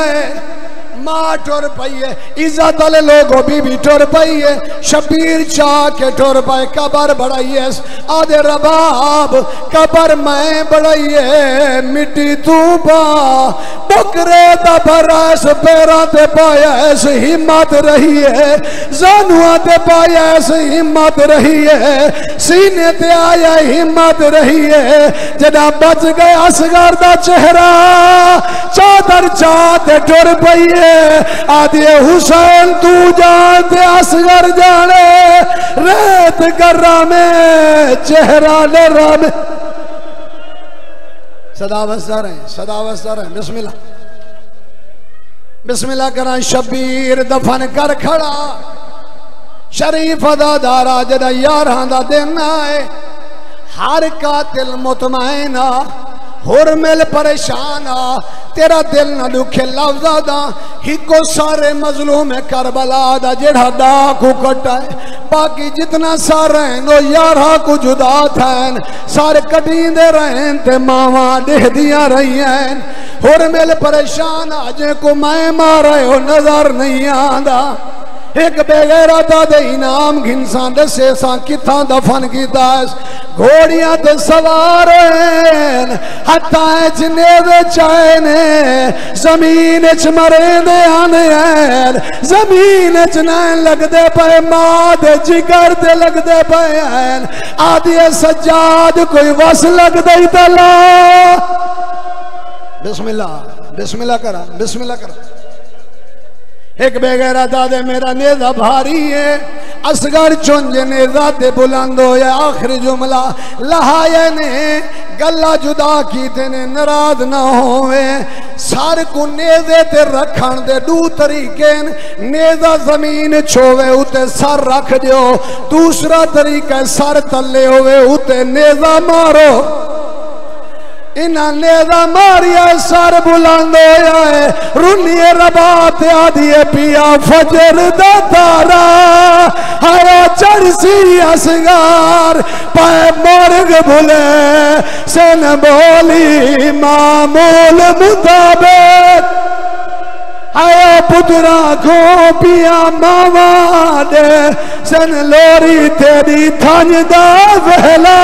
मां टुर पइए इज्जत वाले लोगों बीबी टुर पइए। शबीर चाह के टुर पाए कबर बढ़ाइए। आदे रबाब कबर मैं बढ़ाइए मिट्टी तू पा। बकरे दा बरस पैरा ते पाया ऐसी हिम्मत रही है, जानुआ ते पाया ऐसी हिम्मत रही है, सीने ते आया हिम्मत रही है। जदा बच गए असगर दा चेहरा चादर चाहते टुर पइए। आदि हुसैन तू जानते असगर जाने, रेत गर्रा में चेहरा लरा में। सदा वसर है, सदा वसर है। बिस्मिल्लाह बिस्मिल्लाह करा। शबीर दफन कर खड़ा। शरीफ अदादारा जदा 11 दा दिन आए। हर कातिल मुतमैना होर मिल परेशान आ। तेरा दिल न दुखे लफ्जा दा हिको सारे मजलूम करबला दा जेड़ा डाकू कटा है। बाकी जितना सारे नो 11 को जुदा थैन सारे कटींदे रहन ते मावा देहदियां रही हैं। होर मिल परेशान अजे को मैं मारे हो नजर नहीं आंदा। एक बेगैरता दे इनाम घिनसा दसे सा किथा दफन कीता। घोड़ियां ते सवार हथा च नेज़े चाहे ने जमीन च मरेंदे आने हैं। जमीन च नैन लगदे पे मां दे जिगर ते लगदे पे हैं। आदि सज्जाद कोई वस लगदे तला। बिस्मिल्लाह बिस्मिल्लाह करा बिस्मिल्लाह करा। एक बेगैरा दादे मेरा नेजा भारी है। असगर चुंज नेजा ते बुलंद होया। आखिरी जुमला लहाए ने गला जुदा की तेने नाराज ना होवे। सर को नेजे ते रखन दे दू तरीके। नेजा जमीन छोवे उते सर रख दियो। दूसरा तरीका सर तले होवे उते नेजा मारो। इन्होंने मारिया सर बुलंद होया है रुनिए रबात आदिए पिया फजर दा तारा हरा चढ़सी असगार पाए मोर्ग भुले सन बोली मामूल मुताबिक आया पुत्रा को पिया मावा दे सन लोरी तेरी थन दा वहला